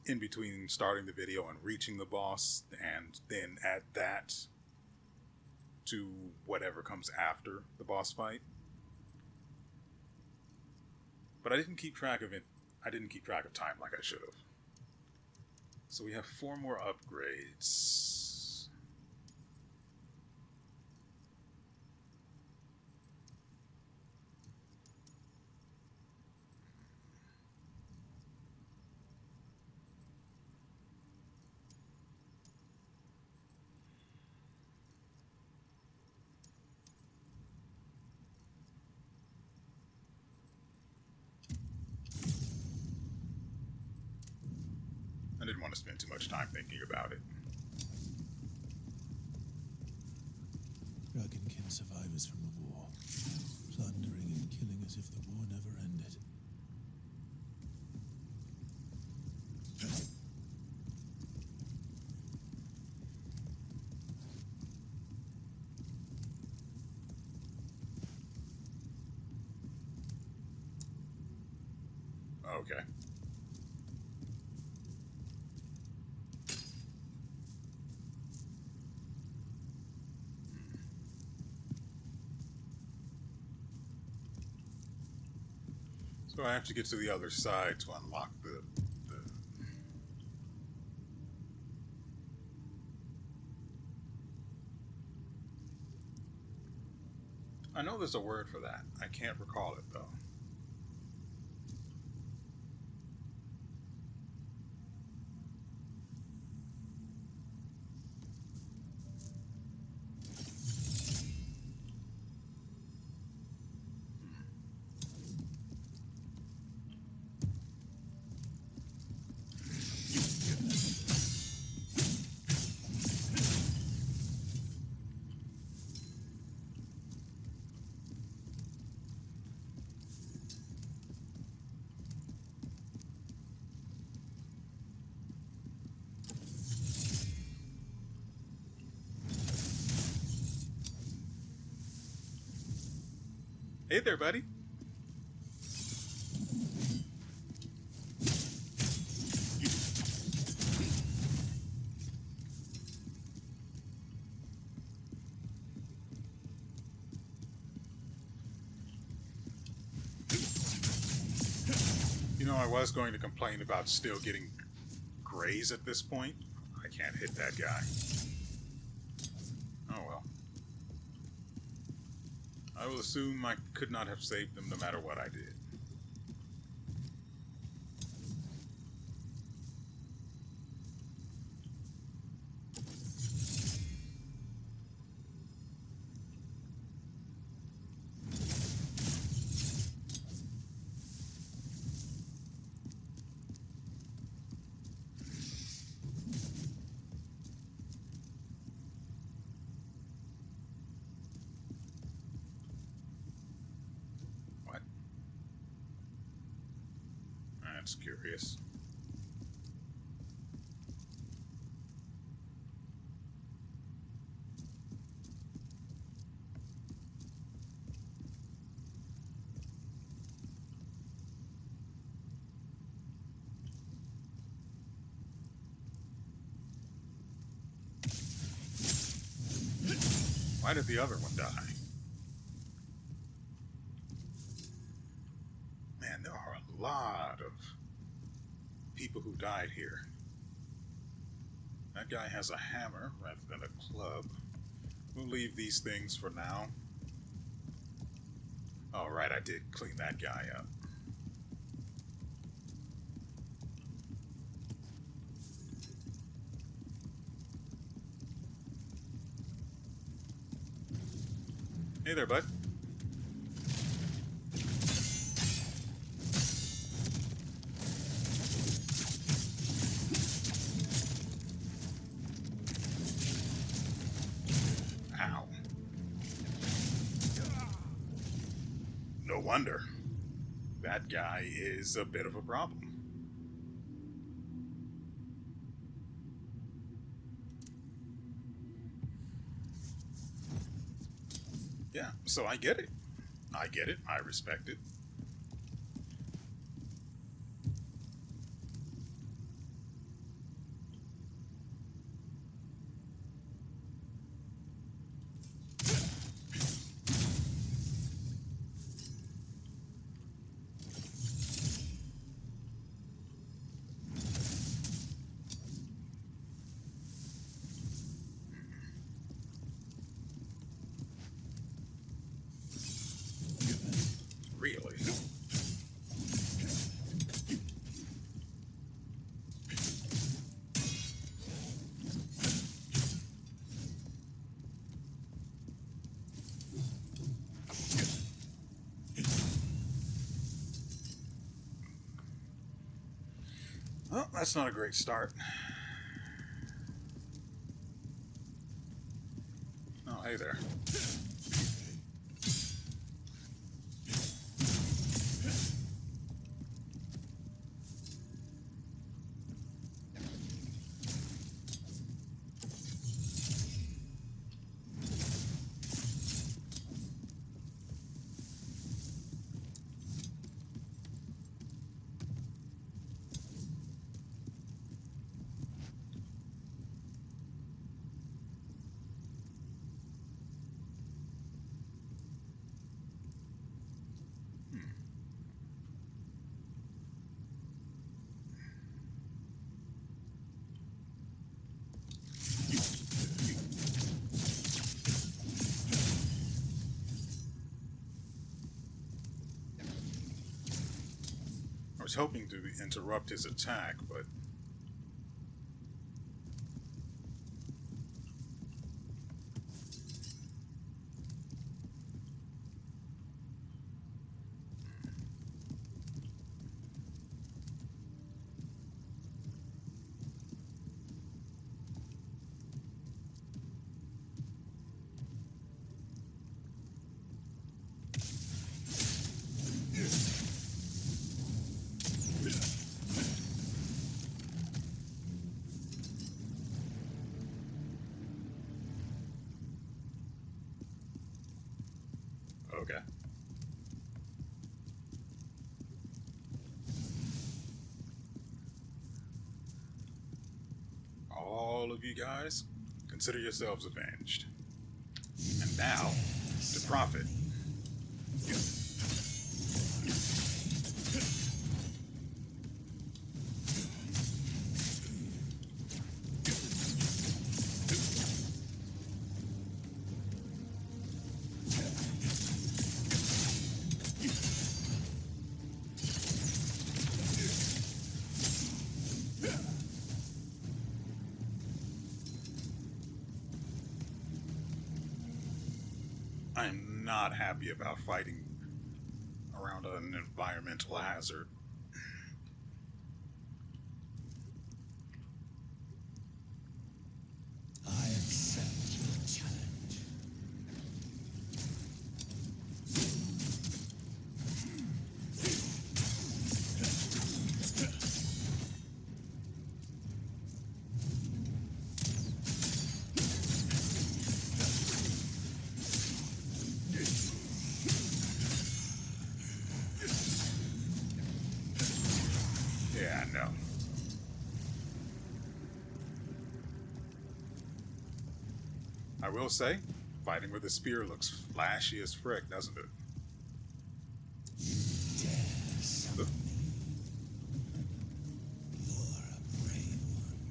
[SPEAKER 1] in between starting the video and reaching the boss, and then add that to whatever comes after the boss fight. But I didn't keep track of it. I didn't keep track of time like I should have. So we have 4 more upgrades. I didn't want to spend too much time thinking about it.
[SPEAKER 3] Dragonkin survivors from the war, plundering and killing as if the war never ended.
[SPEAKER 1] Okay. So I have to get to the other side to unlock the... I know there's a word for that. I can't recall it, though. Hey there, buddy. You know, I was going to complain about still getting grays at this point. I can't hit that guy. Oh well. I will assume I could not have saved them no matter what I did. That's curious. Why did the other one die? Man, there are a lot of people who died here. That guy has a hammer rather than a club. We'll leave these things for now. Oh, right, I did clean that guy up. Hey there, bud. Ow. No wonder. That guy is a bit of a problem. Yeah, so I get it. I get it. I respect it. Well, that's not a great start. Oh, hey there. I was hoping to interrupt his attack, but okay. All of you guys, consider yourselves avenged. And now, to profit. I'm not happy about fighting around an environmental hazard.
[SPEAKER 2] I accept your challenge.
[SPEAKER 1] Yeah, no. I will say, fighting with a spear looks flashy as frick, doesn't it?
[SPEAKER 2] Dare summon me. You're a brave one.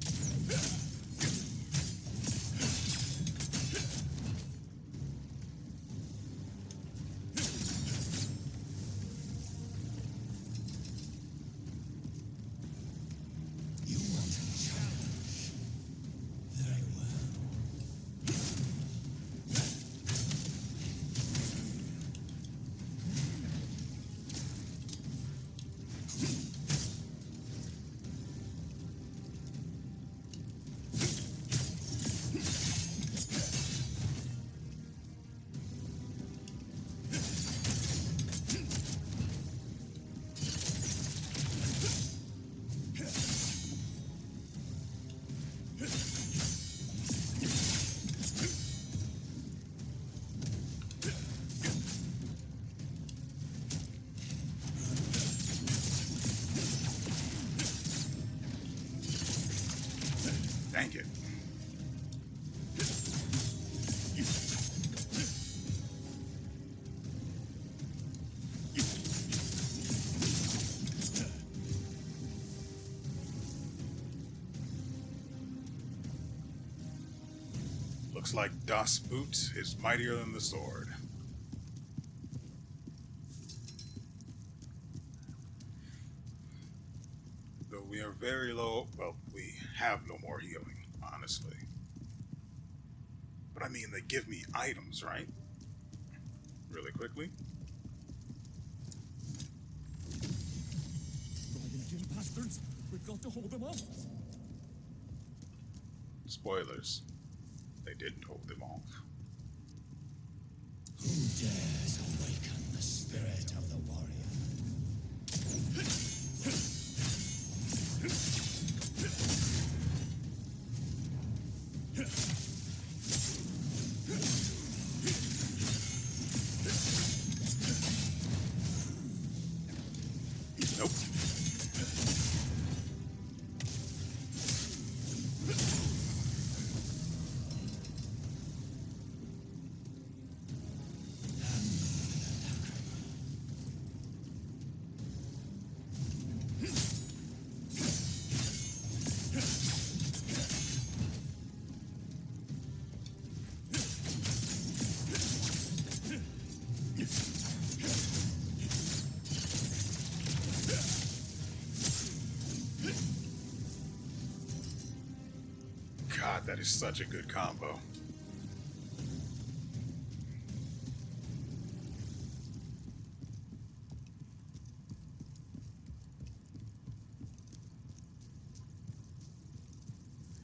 [SPEAKER 2] You want a challenge? Very well.
[SPEAKER 1] Dang it. Looks like Das Boot is mightier than the sword. Though we are very low, well, we have no more healing, honestly. But I mean, they give me items, right? Really quickly.
[SPEAKER 6] Dragon King bastards! We've got to hold them off.
[SPEAKER 1] Spoilers. They didn't hold them off.
[SPEAKER 2] Who dares awaken the spirit of the warrior?
[SPEAKER 1] Nope. God, that is such a good combo.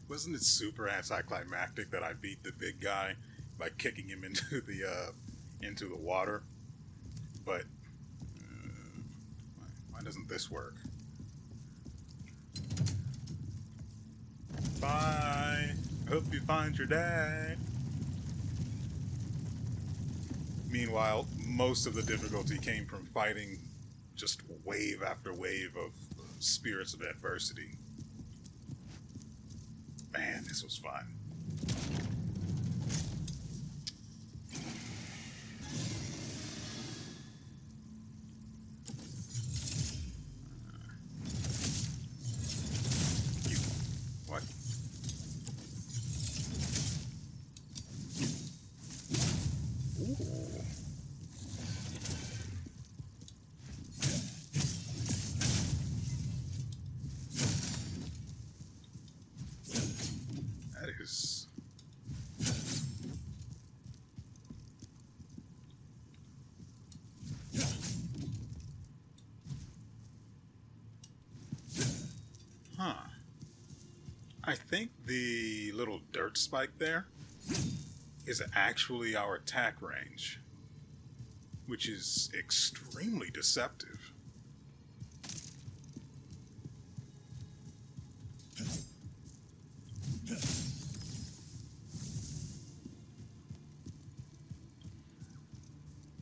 [SPEAKER 1] Wasn't it super anticlimactic that I beat the big guy by kicking him into the water? But why doesn't this work? Bye. Hope you find your dad. Meanwhile, most of the difficulty came from fighting just wave after wave of spirits of adversity. Man, this was fun. What? Ooh. That is... Huh. I think the little dirt spike there is actually our attack range, which is extremely deceptive.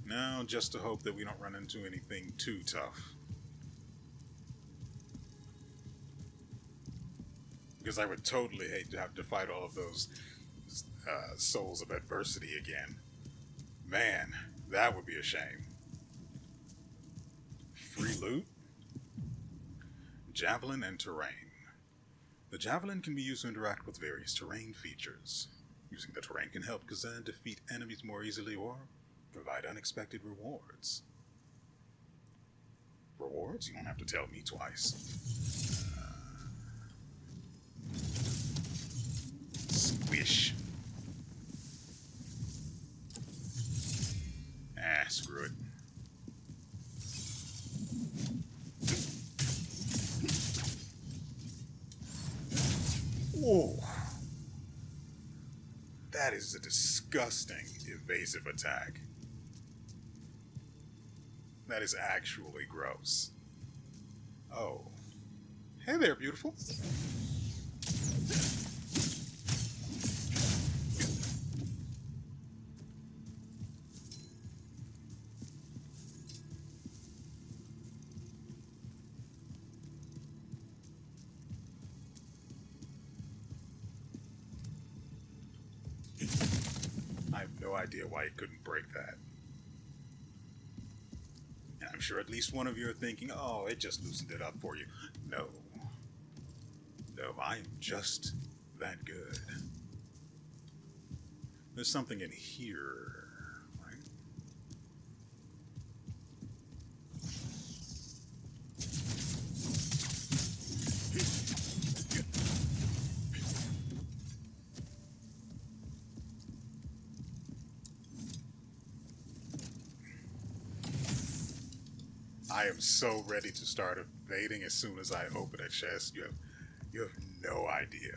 [SPEAKER 1] Now, just to hope that we don't run into anything too tough. Because I would totally hate to have to fight all of those souls of adversity again. Man, that would be a shame. Free loot? Javelin and terrain. The javelin can be used to interact with various terrain features. Using the terrain can help Khazan defeat enemies more easily or provide unexpected rewards. Rewards? You don't have to tell me twice. Squish. Ah, screw it. Whoa. That is a disgusting evasive attack. That is actually gross. Oh. Hey there, beautiful. I have no idea why it couldn't break that. And I'm sure at least one of you are thinking, oh, it just loosened it up for you. No. No, I am just that good. There's something in here, right? I am so ready to start evading as soon as I open a chest. You have no idea.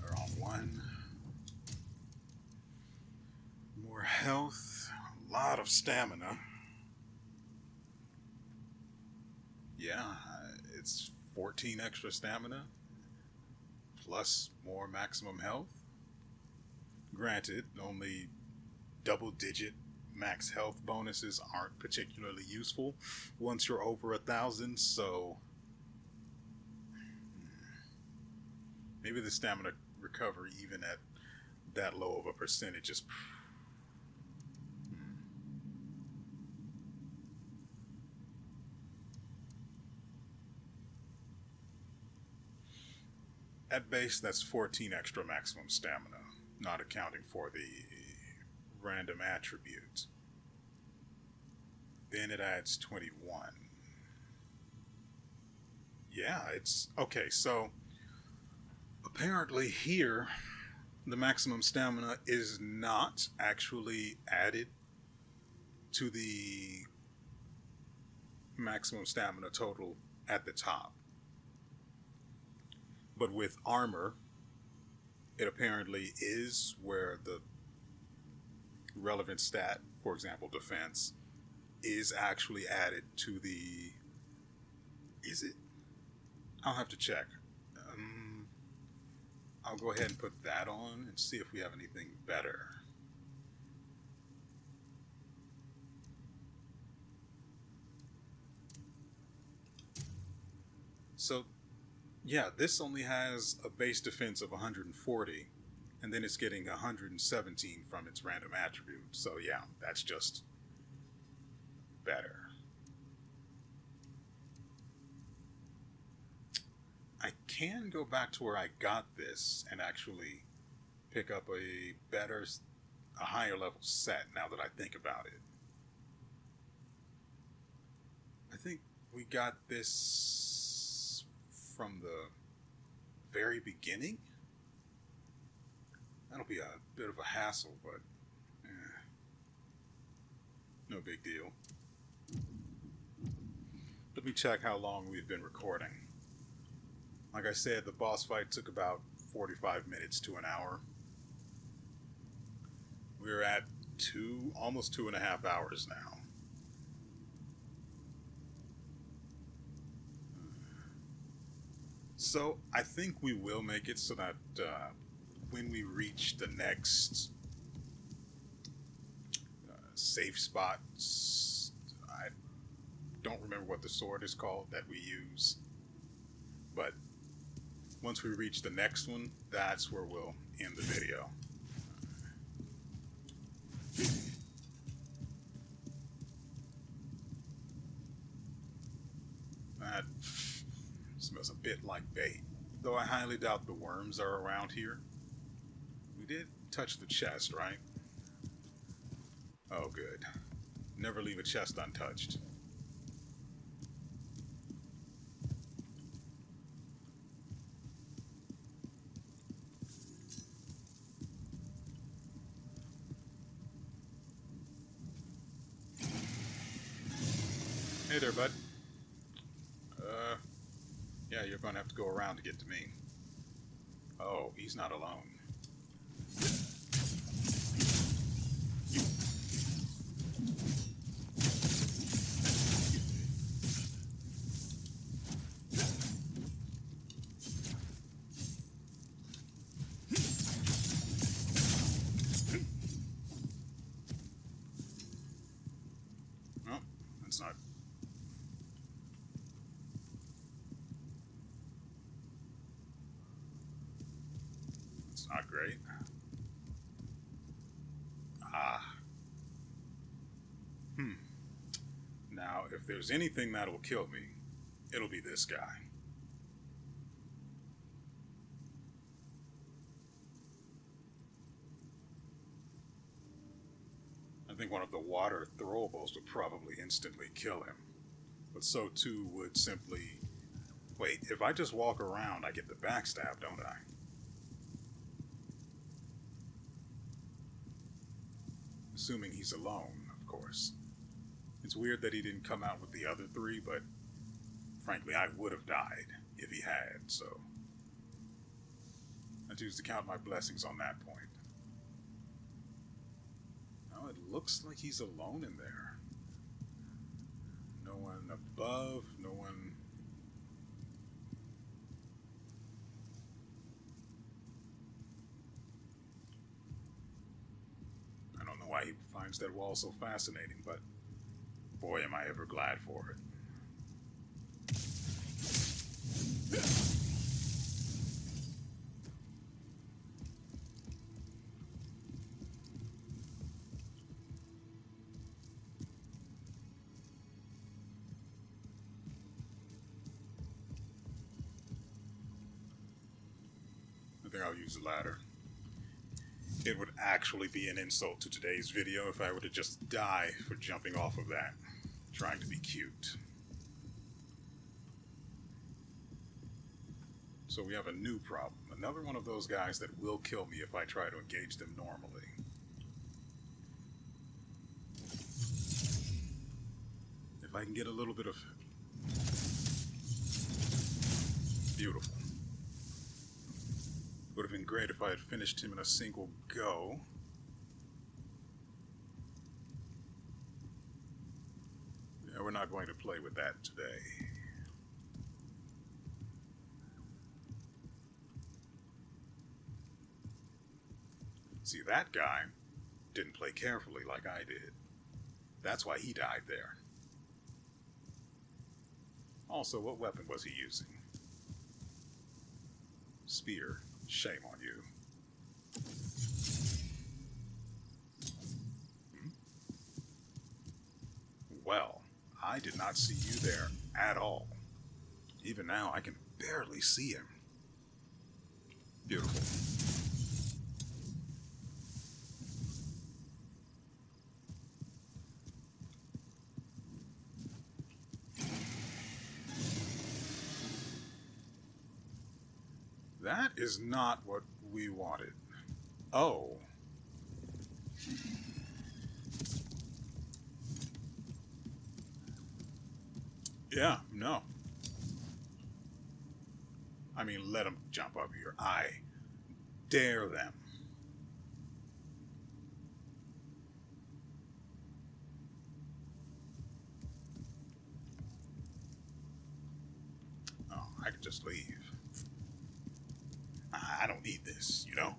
[SPEAKER 1] Wrong one. More health, a lot of stamina. Yeah, it's 14 extra stamina, plus more maximum health. Granted, only double-digit max health bonuses aren't particularly useful once you're over 1,000, so maybe the stamina recovery, even at that low of a percentage, is at base, that's 14 extra maximum stamina, not accounting for the random attributes. Then it adds 21. Yeah, it's okay. So apparently here, the maximum stamina is not actually added to the maximum stamina total at the top. But with armor, it apparently is, where the relevant stat, for example, defense, is actually added to the... Is it? I'll have to check. I'll go ahead and put that on and see if we have anything better. So, yeah, this only has a base defense of 140, and then it's getting 117 from its random attribute. So yeah, that's just better. I can go back to where I got this and actually pick up a higher level set now that I think about it. I think we got this from the very beginning. That'll be a bit of a hassle, but no big deal. Let me check how long we've been recording. Like I said, the boss fight took about 45 minutes to an hour. We're at almost 2.5 hours now. So I think we will make it so that when we reach the next safe spots, I don't remember what the sword is called that we use, but once we reach the next one, that's where we'll end the video. That smells a bit like bait, though I highly doubt the worms are around here. We did touch the chest, right? Oh, good. Never leave a chest untouched. Hey there, bud. Yeah, you're gonna have to go around to get to me. Oh, he's not alone. Oh, that's not... Not great. Now, if there's anything that will kill me, it'll be this guy. I think one of the water throwables would probably instantly kill him. But so too would simply... Wait, if I just walk around, I get the backstab, don't I? Assuming he's alone, of course. It's weird that he didn't come out with the other three, but frankly, I would have died if he had, so I choose to count my blessings on that point. Now it looks like he's alone in there. No one above, no one... I don't know why he finds that wall so fascinating, but boy, am I ever glad for it. I think I'll use the ladder. It would actually be an insult to today's video if I were to just die for jumping off of that, trying to be cute. So we have a new problem. Another one of those guys that will kill me if I try to engage them normally. If I can get a little bit of... Beautiful. Would have been great if I had finished him in a single go. Yeah, we're not going to play with that today. See, that guy didn't play carefully like I did. That's why he died there. Also, what weapon was he using? Spear. Shame on you. Well, I did not see you there at all. Even now, I can barely see him. Beautiful. That is not what we wanted. Oh. Yeah, no. I mean, let them jump up here. I dare them. Oh, I could just leave. I don't need this, you know?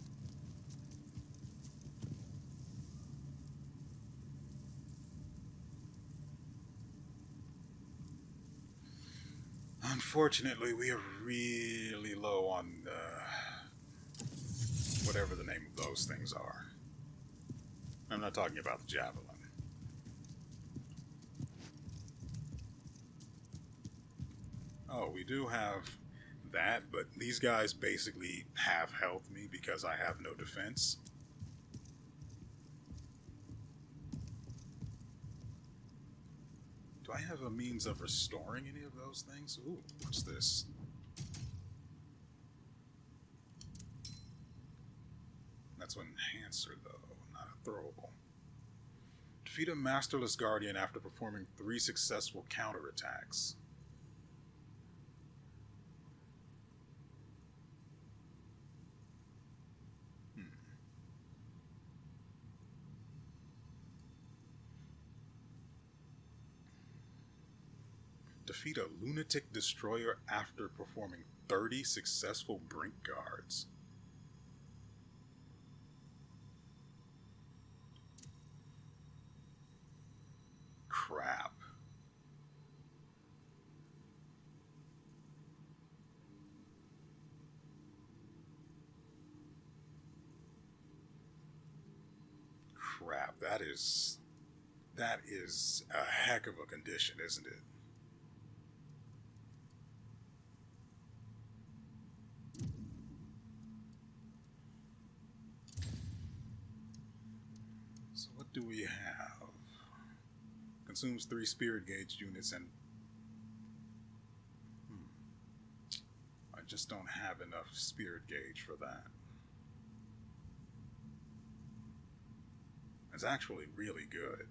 [SPEAKER 1] Unfortunately, we are really low on whatever the name of those things are. I'm not talking about the javelin. Oh, we do have that, but these guys basically half health me because I have no defense. Do I have a means of restoring any of those things? Ooh, what's this? That's an enhancer, though, not a throwable. Defeat a masterless guardian after performing 3 successful counterattacks. Defeat a lunatic destroyer after performing 30 successful brink guards. Crap. Crap, that is a heck of a condition, isn't it? So what do we have? Consumes 3 spirit gauge units and... I just don't have enough spirit gauge for that. It's actually really good.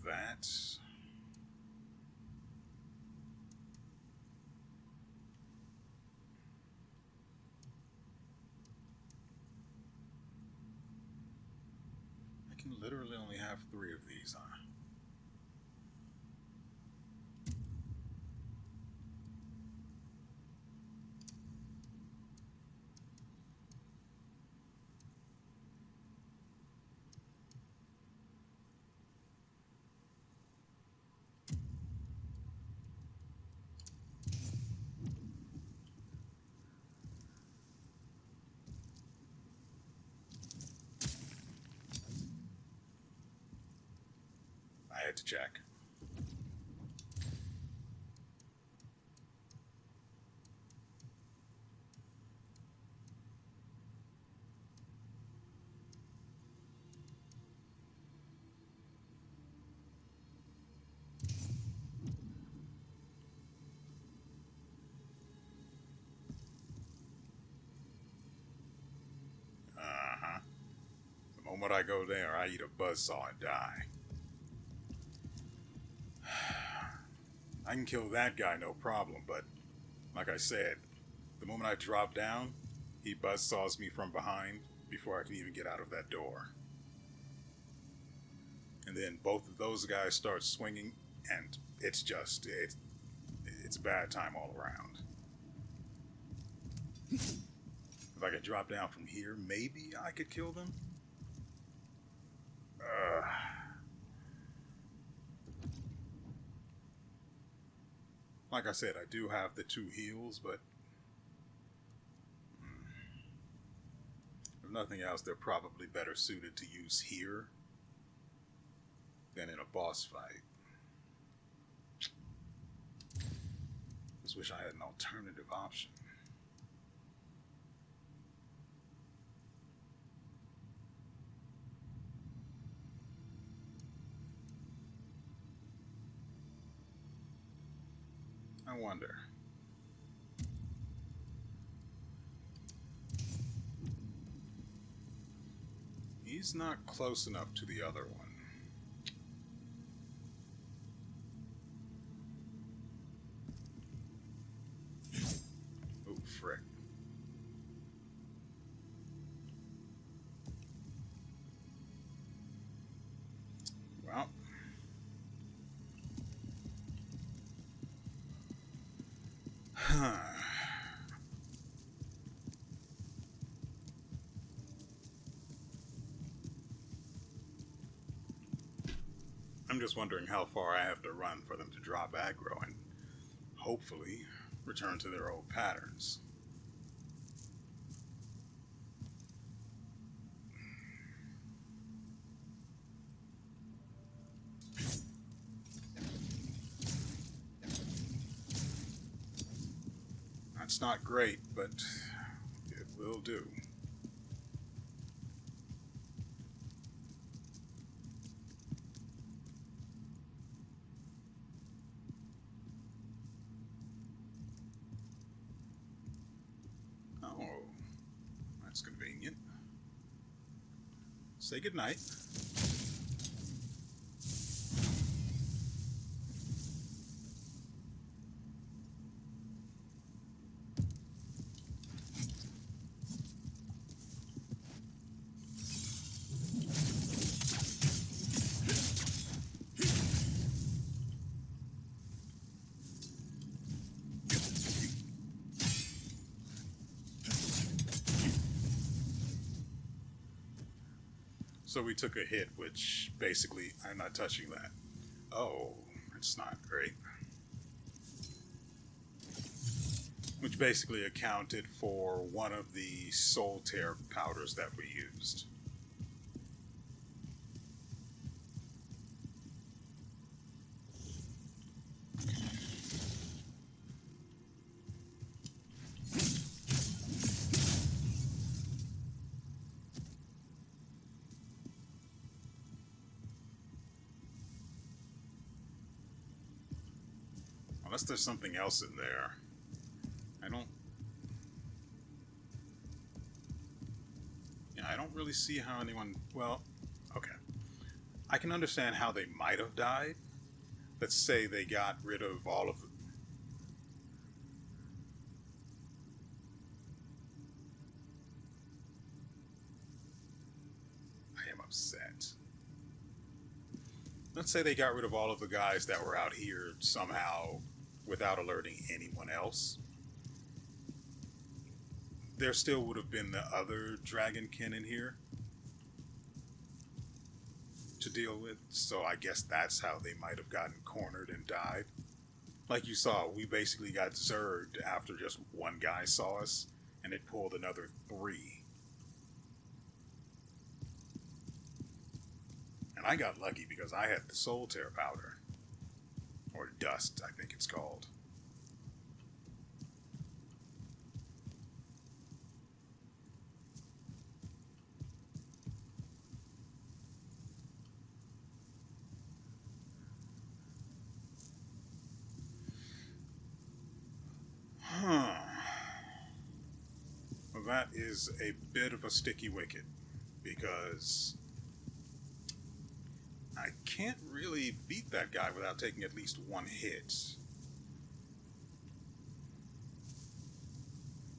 [SPEAKER 1] that. I can literally only have 3 of these, huh? I had to check. Uh-huh. The moment I go there, I eat a buzzsaw and die. I can kill that guy, no problem, but like I said, the moment I drop down, he buzzsaws me from behind before I can even get out of that door. And then both of those guys start swinging, and it's a bad time all around. If I could drop down from here, maybe I could kill them. Like I said, I do have the 2 heals, but if nothing else, they're probably better suited to use here than in a boss fight. Just wish I had an alternative option. I wonder. He's not close enough to the other one. Oh, frick. Well. I'm just wondering how far I have to run for them to drop aggro and hopefully return to their old patterns. That's not great, but it will do. Oh, that's convenient. Say goodnight. So we took a hit, which basically, I'm not touching that. Oh, it's not great. Which basically accounted for one of the soul tear powders that we used. Unless there's something else in there. I don't really see how anyone... Well, okay. I can understand how they might have died. Let's say they got rid of all of them. I am upset. Let's say they got rid of all of the guys that were out here somehow without alerting anyone else. There still would have been the other dragonkin in here to deal with, so I guess that's how they might have gotten cornered and died. Like you saw, we basically got zerged after just one guy saw us, and it pulled another 3. And I got lucky because I had the soul tear powder. Or dust, I think it's called. Well, that is a bit of a sticky wicket, because I can't really beat that guy without taking at least one hit.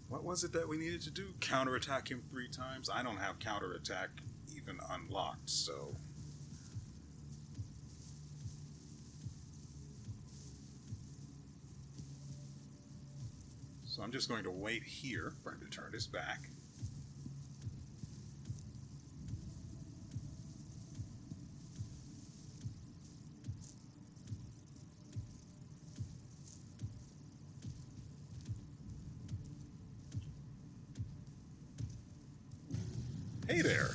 [SPEAKER 1] What was it that we needed to do? Counterattack him 3 times? I don't have counterattack even unlocked, so... So I'm just going to wait here for him to turn his back. Hey there.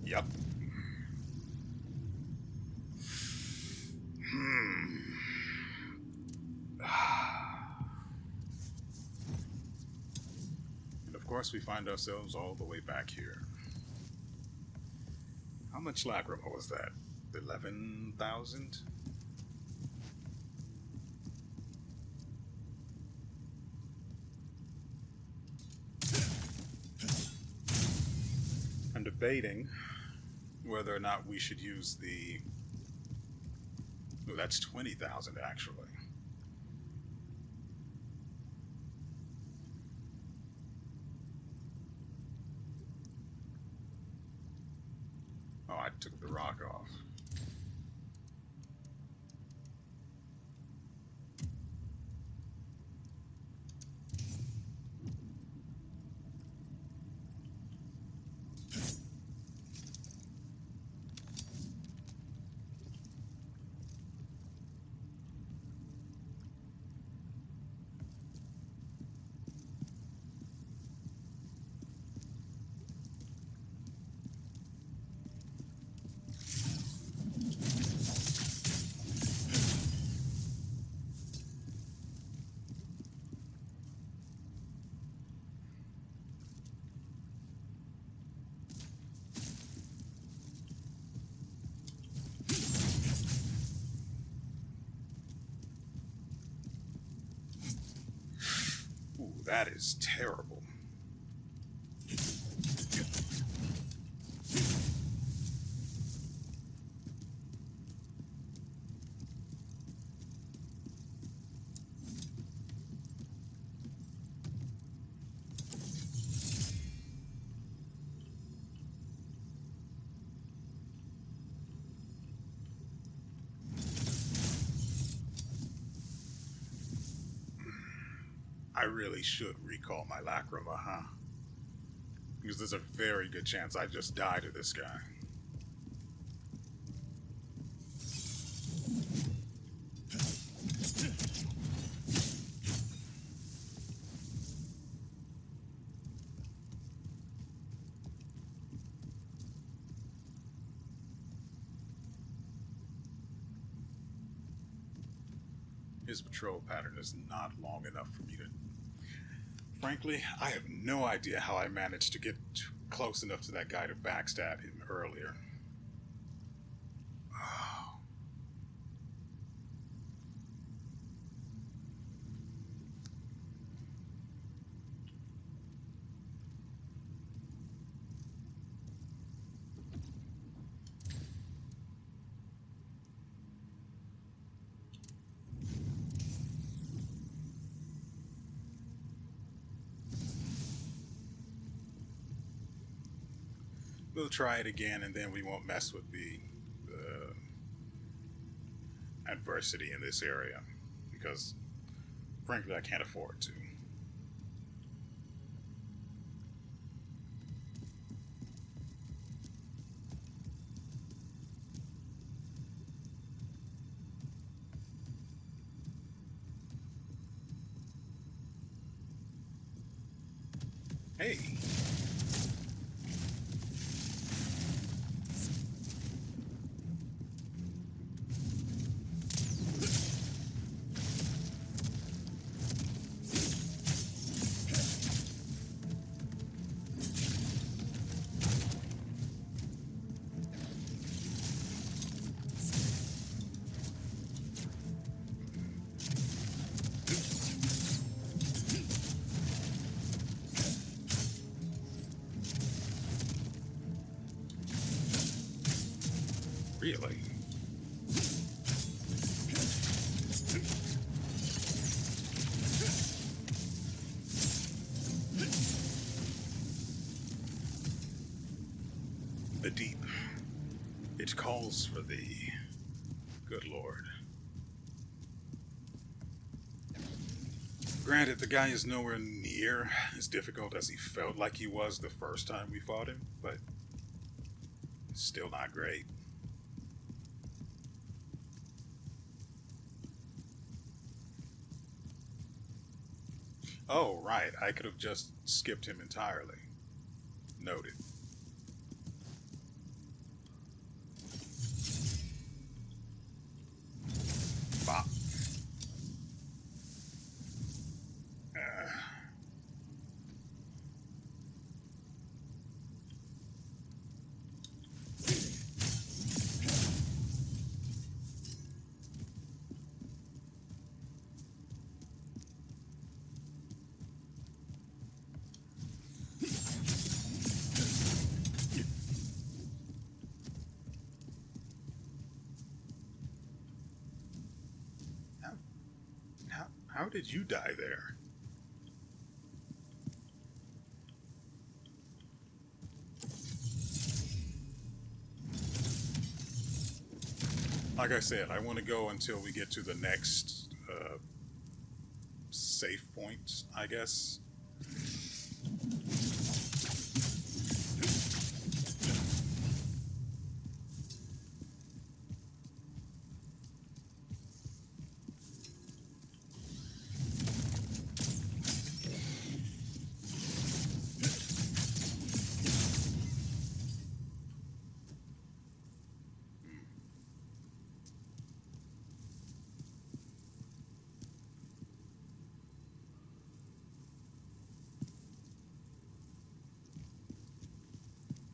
[SPEAKER 1] Yep. And of course we find ourselves all the way back here. How much lacrima was that? 11,000? I'm debating whether or not we should use the... Oh, that's 20,000 actually. Oh, I took the rock off. Ooh, that is terrible. I really should recall my lacrima, huh? Because there's a very good chance I just die to this guy. His patrol pattern is not long enough for me to... Frankly, I have no idea how I managed to get close enough to that guy to backstab him earlier. Oh. we'll try it again, and then we won't mess with the adversity in this area, because frankly I can't afford to. Hey. Really? The deep. It calls for thee, good Lord. Granted, the guy is nowhere near as difficult as he felt like he was the first time we fought him, but still not great. Oh, right. I could have just skipped him entirely. Noted. Bop. How did you die there? Like I said, I want to go until we get to the next safe point, I guess.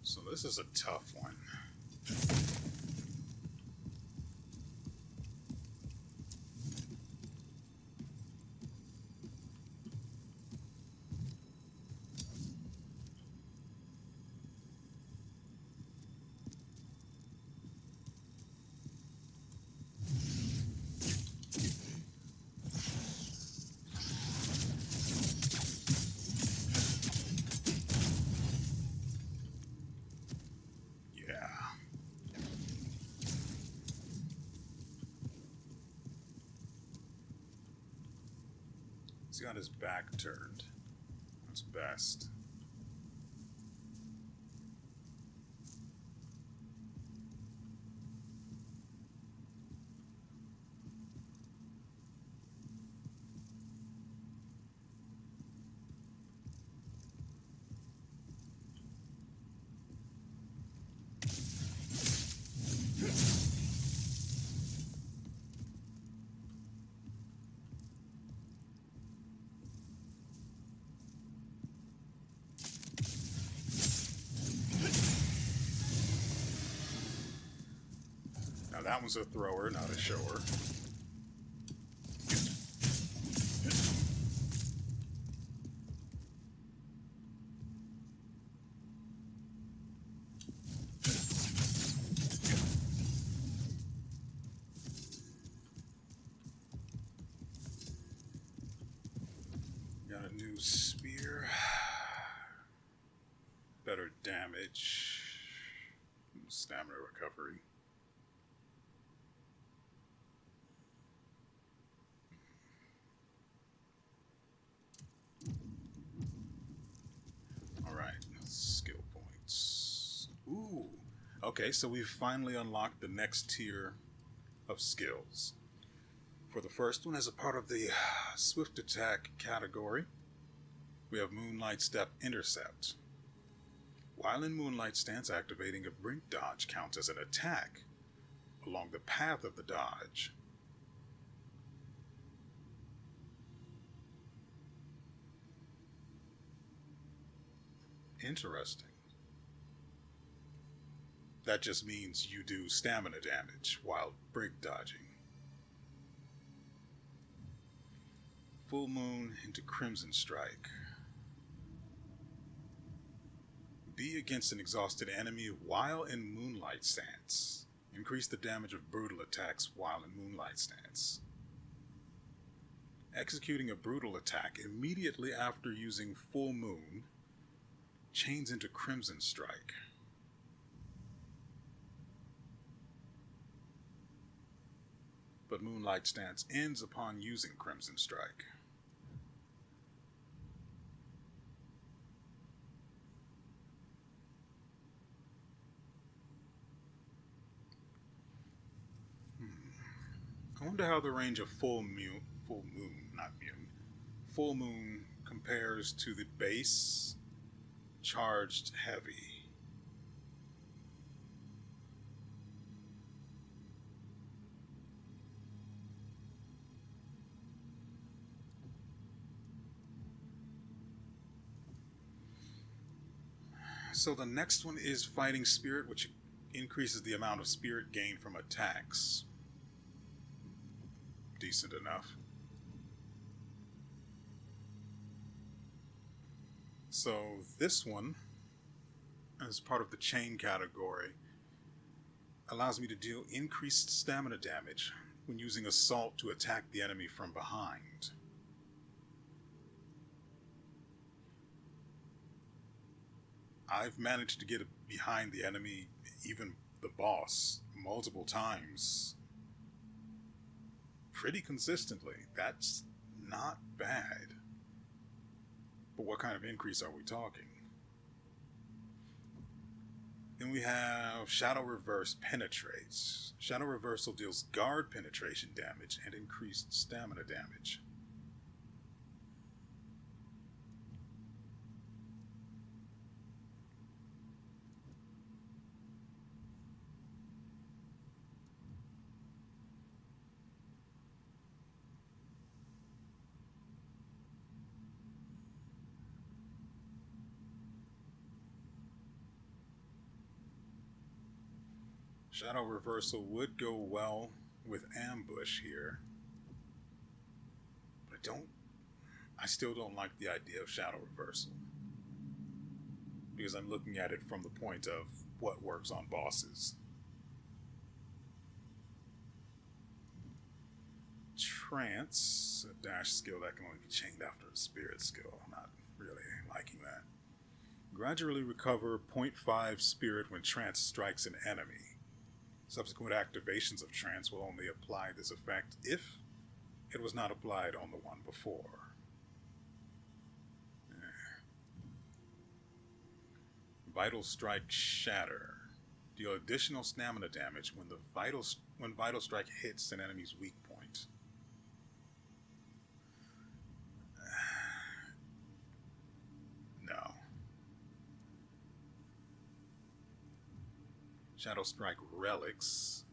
[SPEAKER 1] So this is a tough one. He's got his back turned. That's best. Now that was a thrower, not a shower. Got a new spear. Better damage. Stamina recovery. Alright, skill points. Ooh! Okay, so we've finally unlocked the next tier of skills. For the first one, as a part of the Swift Attack category, we have Moonlight Step Intercept. While in Moonlight Stance, activating a brink dodge counts as an attack along the path of the dodge. Interesting. That just means you do stamina damage while brink dodging. Full Moon into Crimson Strike. Be against an exhausted enemy while in Moonlight Stance. Increase the damage of brutal attacks while in Moonlight Stance. Executing a brutal attack immediately after using Full Moon chains into Crimson Strike. But Moonlight Stance ends upon using Crimson Strike. I wonder how the range of Full Moon compares to the base Charged Heavy. So the next one is Fighting Spirit, which increases the amount of spirit gained from attacks. Decent enough. So this one, as part of the chain category, allows me to deal increased stamina damage when using assault to attack the enemy from behind. I've managed to get behind the enemy, even the boss, multiple times. Pretty consistently. That's not bad. But what kind of increase are we talking? Then we have Shadow Reverse Penetrates. Shadow Reversal deals guard penetration damage and increased stamina damage. Shadow Reversal would go well with Ambush here. But I still don't like the idea of Shadow Reversal. Because I'm looking at it from the point of what works on bosses. Trance, a dash skill that can only be chained after a spirit skill. I'm not really liking that. Gradually recover 0.5 spirit when trance strikes an enemy. Subsequent activations of trance will only apply this effect if it was not applied on the one before. Vital Strike Shatter. Deal additional stamina damage when Vital Strike hits an enemy's weak point. No. Shadow Strike Relics.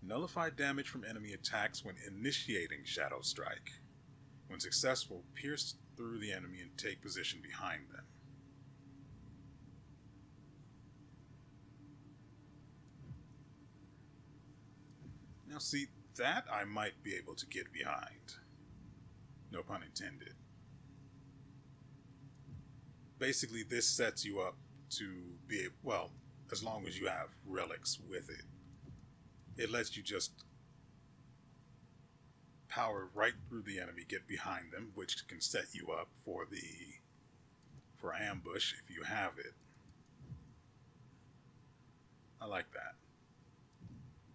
[SPEAKER 1] Nullify damage from enemy attacks when initiating Shadow Strike. When successful, pierce through the enemy and take position behind them. Now see, that I might be able to get behind. No pun intended. Basically, this sets you up to be, well, as long as you have relics with it. It lets you just power right through the enemy, get behind them, which can set you up for ambush if you have it. I like that.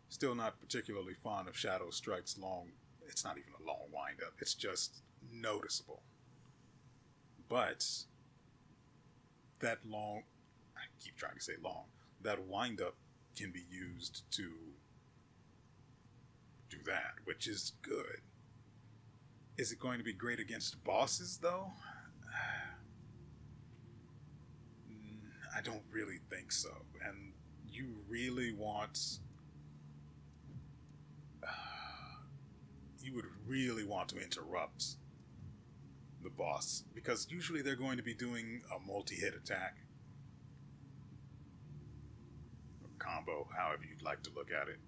[SPEAKER 1] Still not particularly fond of Shadow Strike's long... It's not even a long wind-up. It's just noticeable. But that long... I keep trying to say long. That wind-up can be used to do that, which is good. Is it going to be great against bosses, though? I don't really think so. And you really want... you would really want to interrupt the boss, because usually they're going to be doing a multi-hit attack. Or combo, however you'd like to look at it.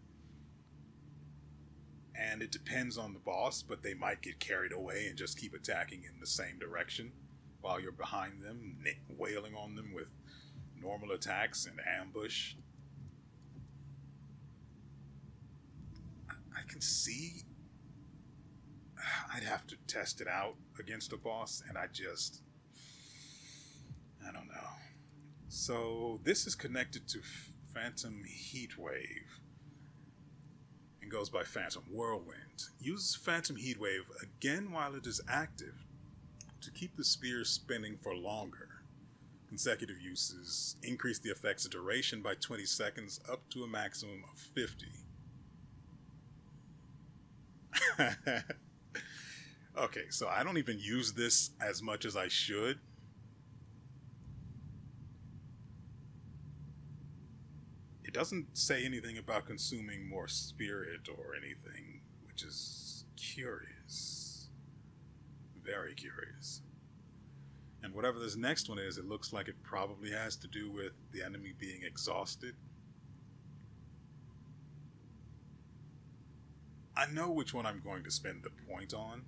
[SPEAKER 1] And it depends on the boss, but they might get carried away and just keep attacking in the same direction while you're behind them, wailing on them with normal attacks and ambush. I can see... I'd have to test it out against a boss, and I don't know. So this is connected to Phantom Heatwave and goes by Phantom Whirlwind. Use Phantom Heatwave again while it is active to keep the spear spinning for longer. Consecutive uses increase the effect's duration by 20 seconds up to a maximum of 50. Okay, so I don't even use this as much as I should. It doesn't say anything about consuming more spirit or anything, which is curious. Very curious. And whatever this next one is, it looks like it probably has to do with the enemy being exhausted. I know which one I'm going to spend the point on,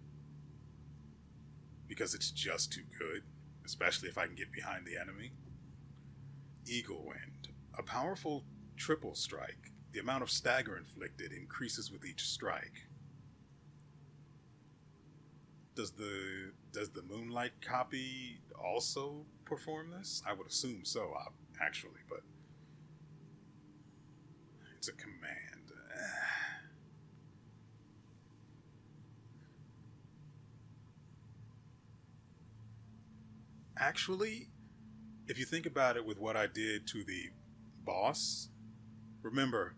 [SPEAKER 1] because it's just too good, especially if I can get behind the enemy. Eagle Wind. A powerful triple strike. The amount of stagger inflicted increases with each strike. Does the Moonlight copy also perform this? I would assume so, actually, but it's a command. Actually, if you think about it with what I did to the boss, remember,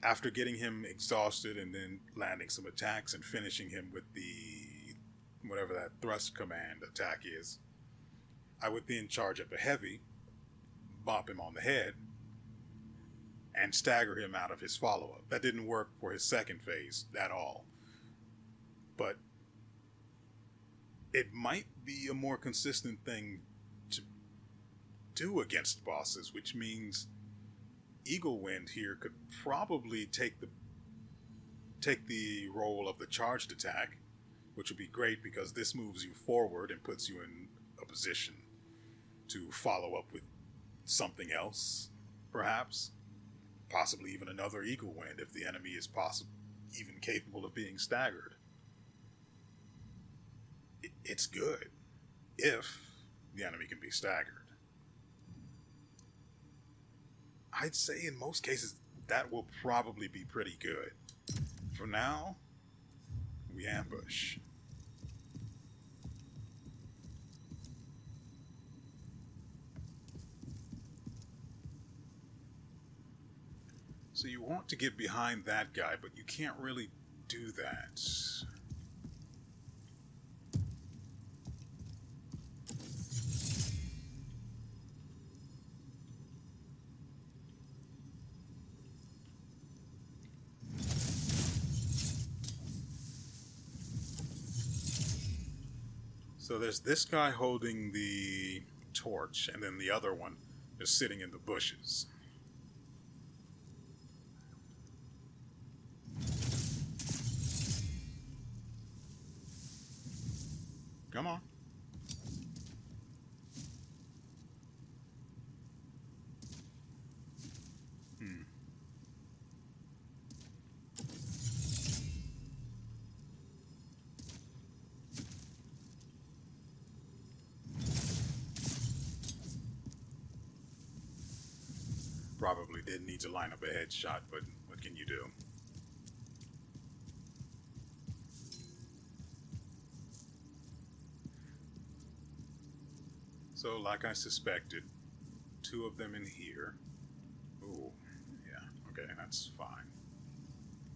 [SPEAKER 1] after getting him exhausted and then landing some attacks and finishing him with the, whatever that thrust command attack is, I would then charge up a heavy, bop him on the head, and stagger him out of his follow-up. That didn't work for his second phase at all. But it might be a more consistent thing to do against bosses, which means Eagle Wind here could probably take the role of the charged attack, which would be great because this moves you forward and puts you in a position to follow up with something else, perhaps. Possibly even another Eagle Wind if the enemy is even capable of being staggered. It's good if the enemy can be staggered. I'd say in most cases that will probably be pretty good. For now, we ambush. So you want to get behind that guy, but you can't really do that. So there's this guy holding the torch, and then the other one is sitting in the bushes. Come on. Probably did need to line up a headshot, but what can you do? So, like I suspected, 2 of them in here. Ooh, yeah, okay, that's fine.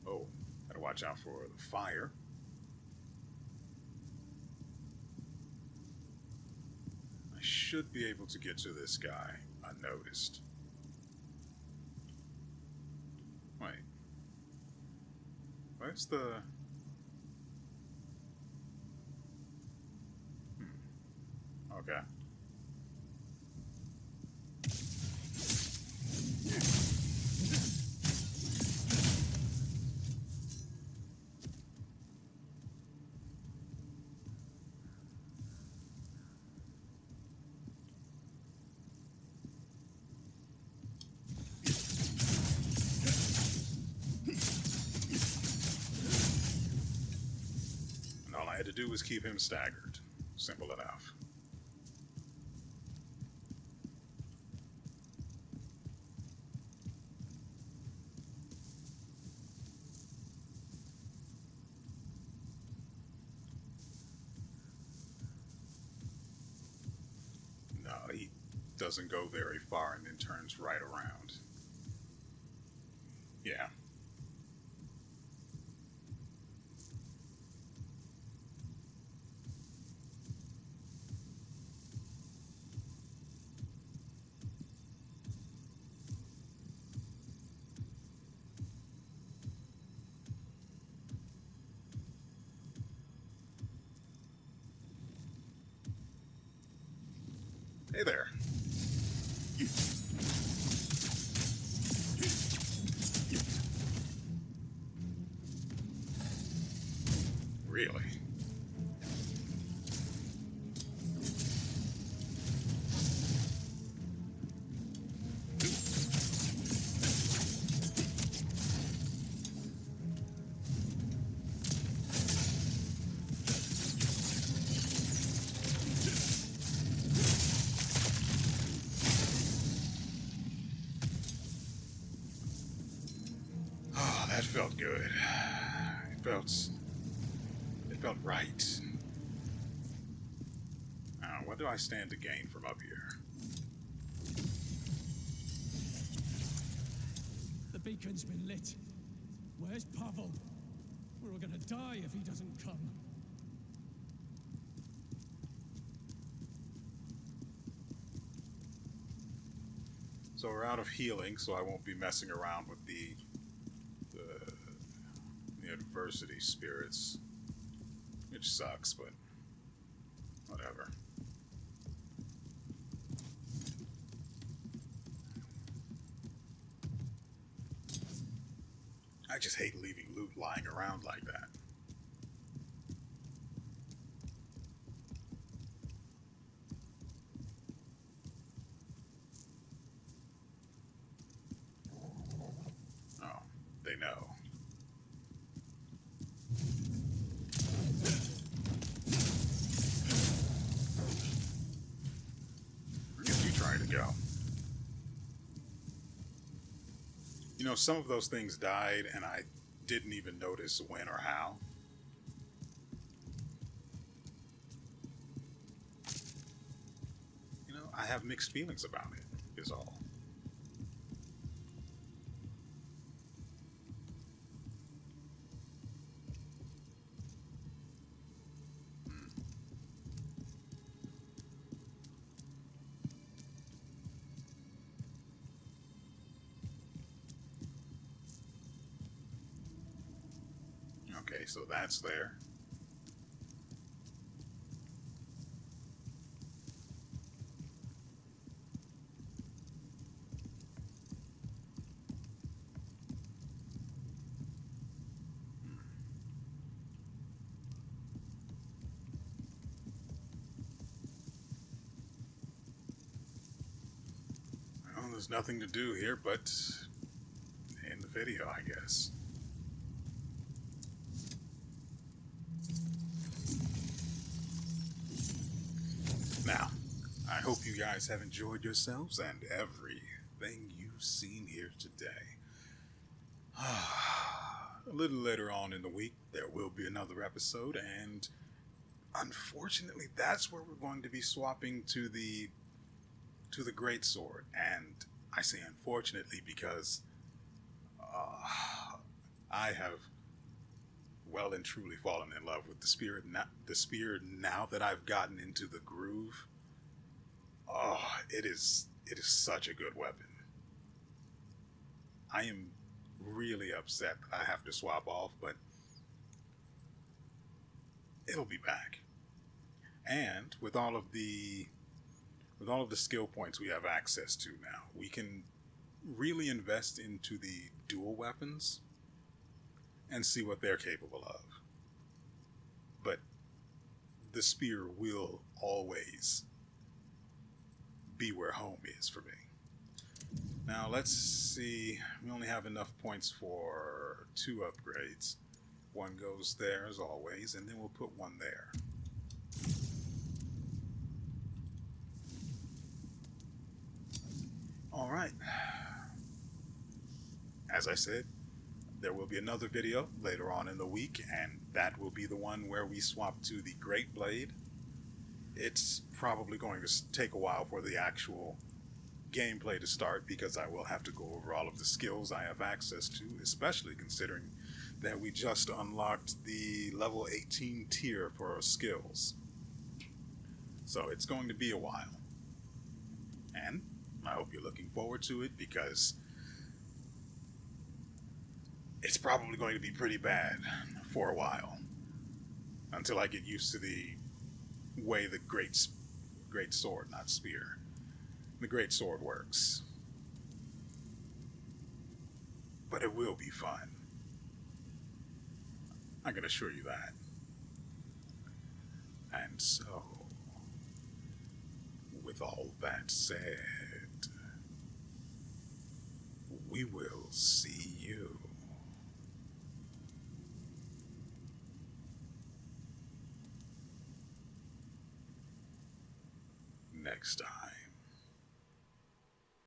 [SPEAKER 1] Oh, gotta watch out for the fire. I should be able to get to this guy unnoticed. Wait. Where's the... Okay. And all I had to do was keep him staggered. Simple enough. No, he doesn't go very far and then turns right around. Yeah. Hey there. Really? Oh, that felt good. It felt right. Now, what do I stand to gain from up here?
[SPEAKER 3] The beacon's been lit. Where's Pavel? We're all gonna die if he doesn't come.
[SPEAKER 1] So we're out of healing, so I won't be messing around with the adversity spirits, which sucks, but whatever. I just hate leaving loot lying around like that. Oh, they know. Where are you trying to go? You know, some of those things died, and I didn't even notice when or how. You know, I have mixed feelings about it, is all. Okay, so that's there. Well, there's nothing to do here but end the video, I guess. Now, I hope you guys have enjoyed yourselves and everything everything you've seen here today. A little later on in the week, there will be another episode, and unfortunately, that's where we're going to be swapping to the Great Sword. And I say unfortunately because I have well and truly fallen in love with the Spirit. The Spirit, now that I've gotten into the groove, it is such a good weapon. I am really upset that I have to swap off, but it'll be back. And with all of the skill points we have access to now, we can really invest into the dual weapons and see what they're capable of. But the spear will always be where home is for me. Now let's see, we only have enough points for 2 upgrades. One goes there as always, and then we'll put one there. Alright. As I said, there will be another video later on in the week, and that will be the one where we swap to the Great Blade. It's probably going to take a while for the actual gameplay to start, because I will have to go over all of the skills I have access to, especially considering that we just unlocked the level 18 tier for our skills. So it's going to be a while. And I hope you're looking forward to it, because it's probably going to be pretty bad for a while, until I get used to the way the great sword, not spear, the great sword works. But it will be fun. I can assure you that. And so, with all that said, we will see you next time.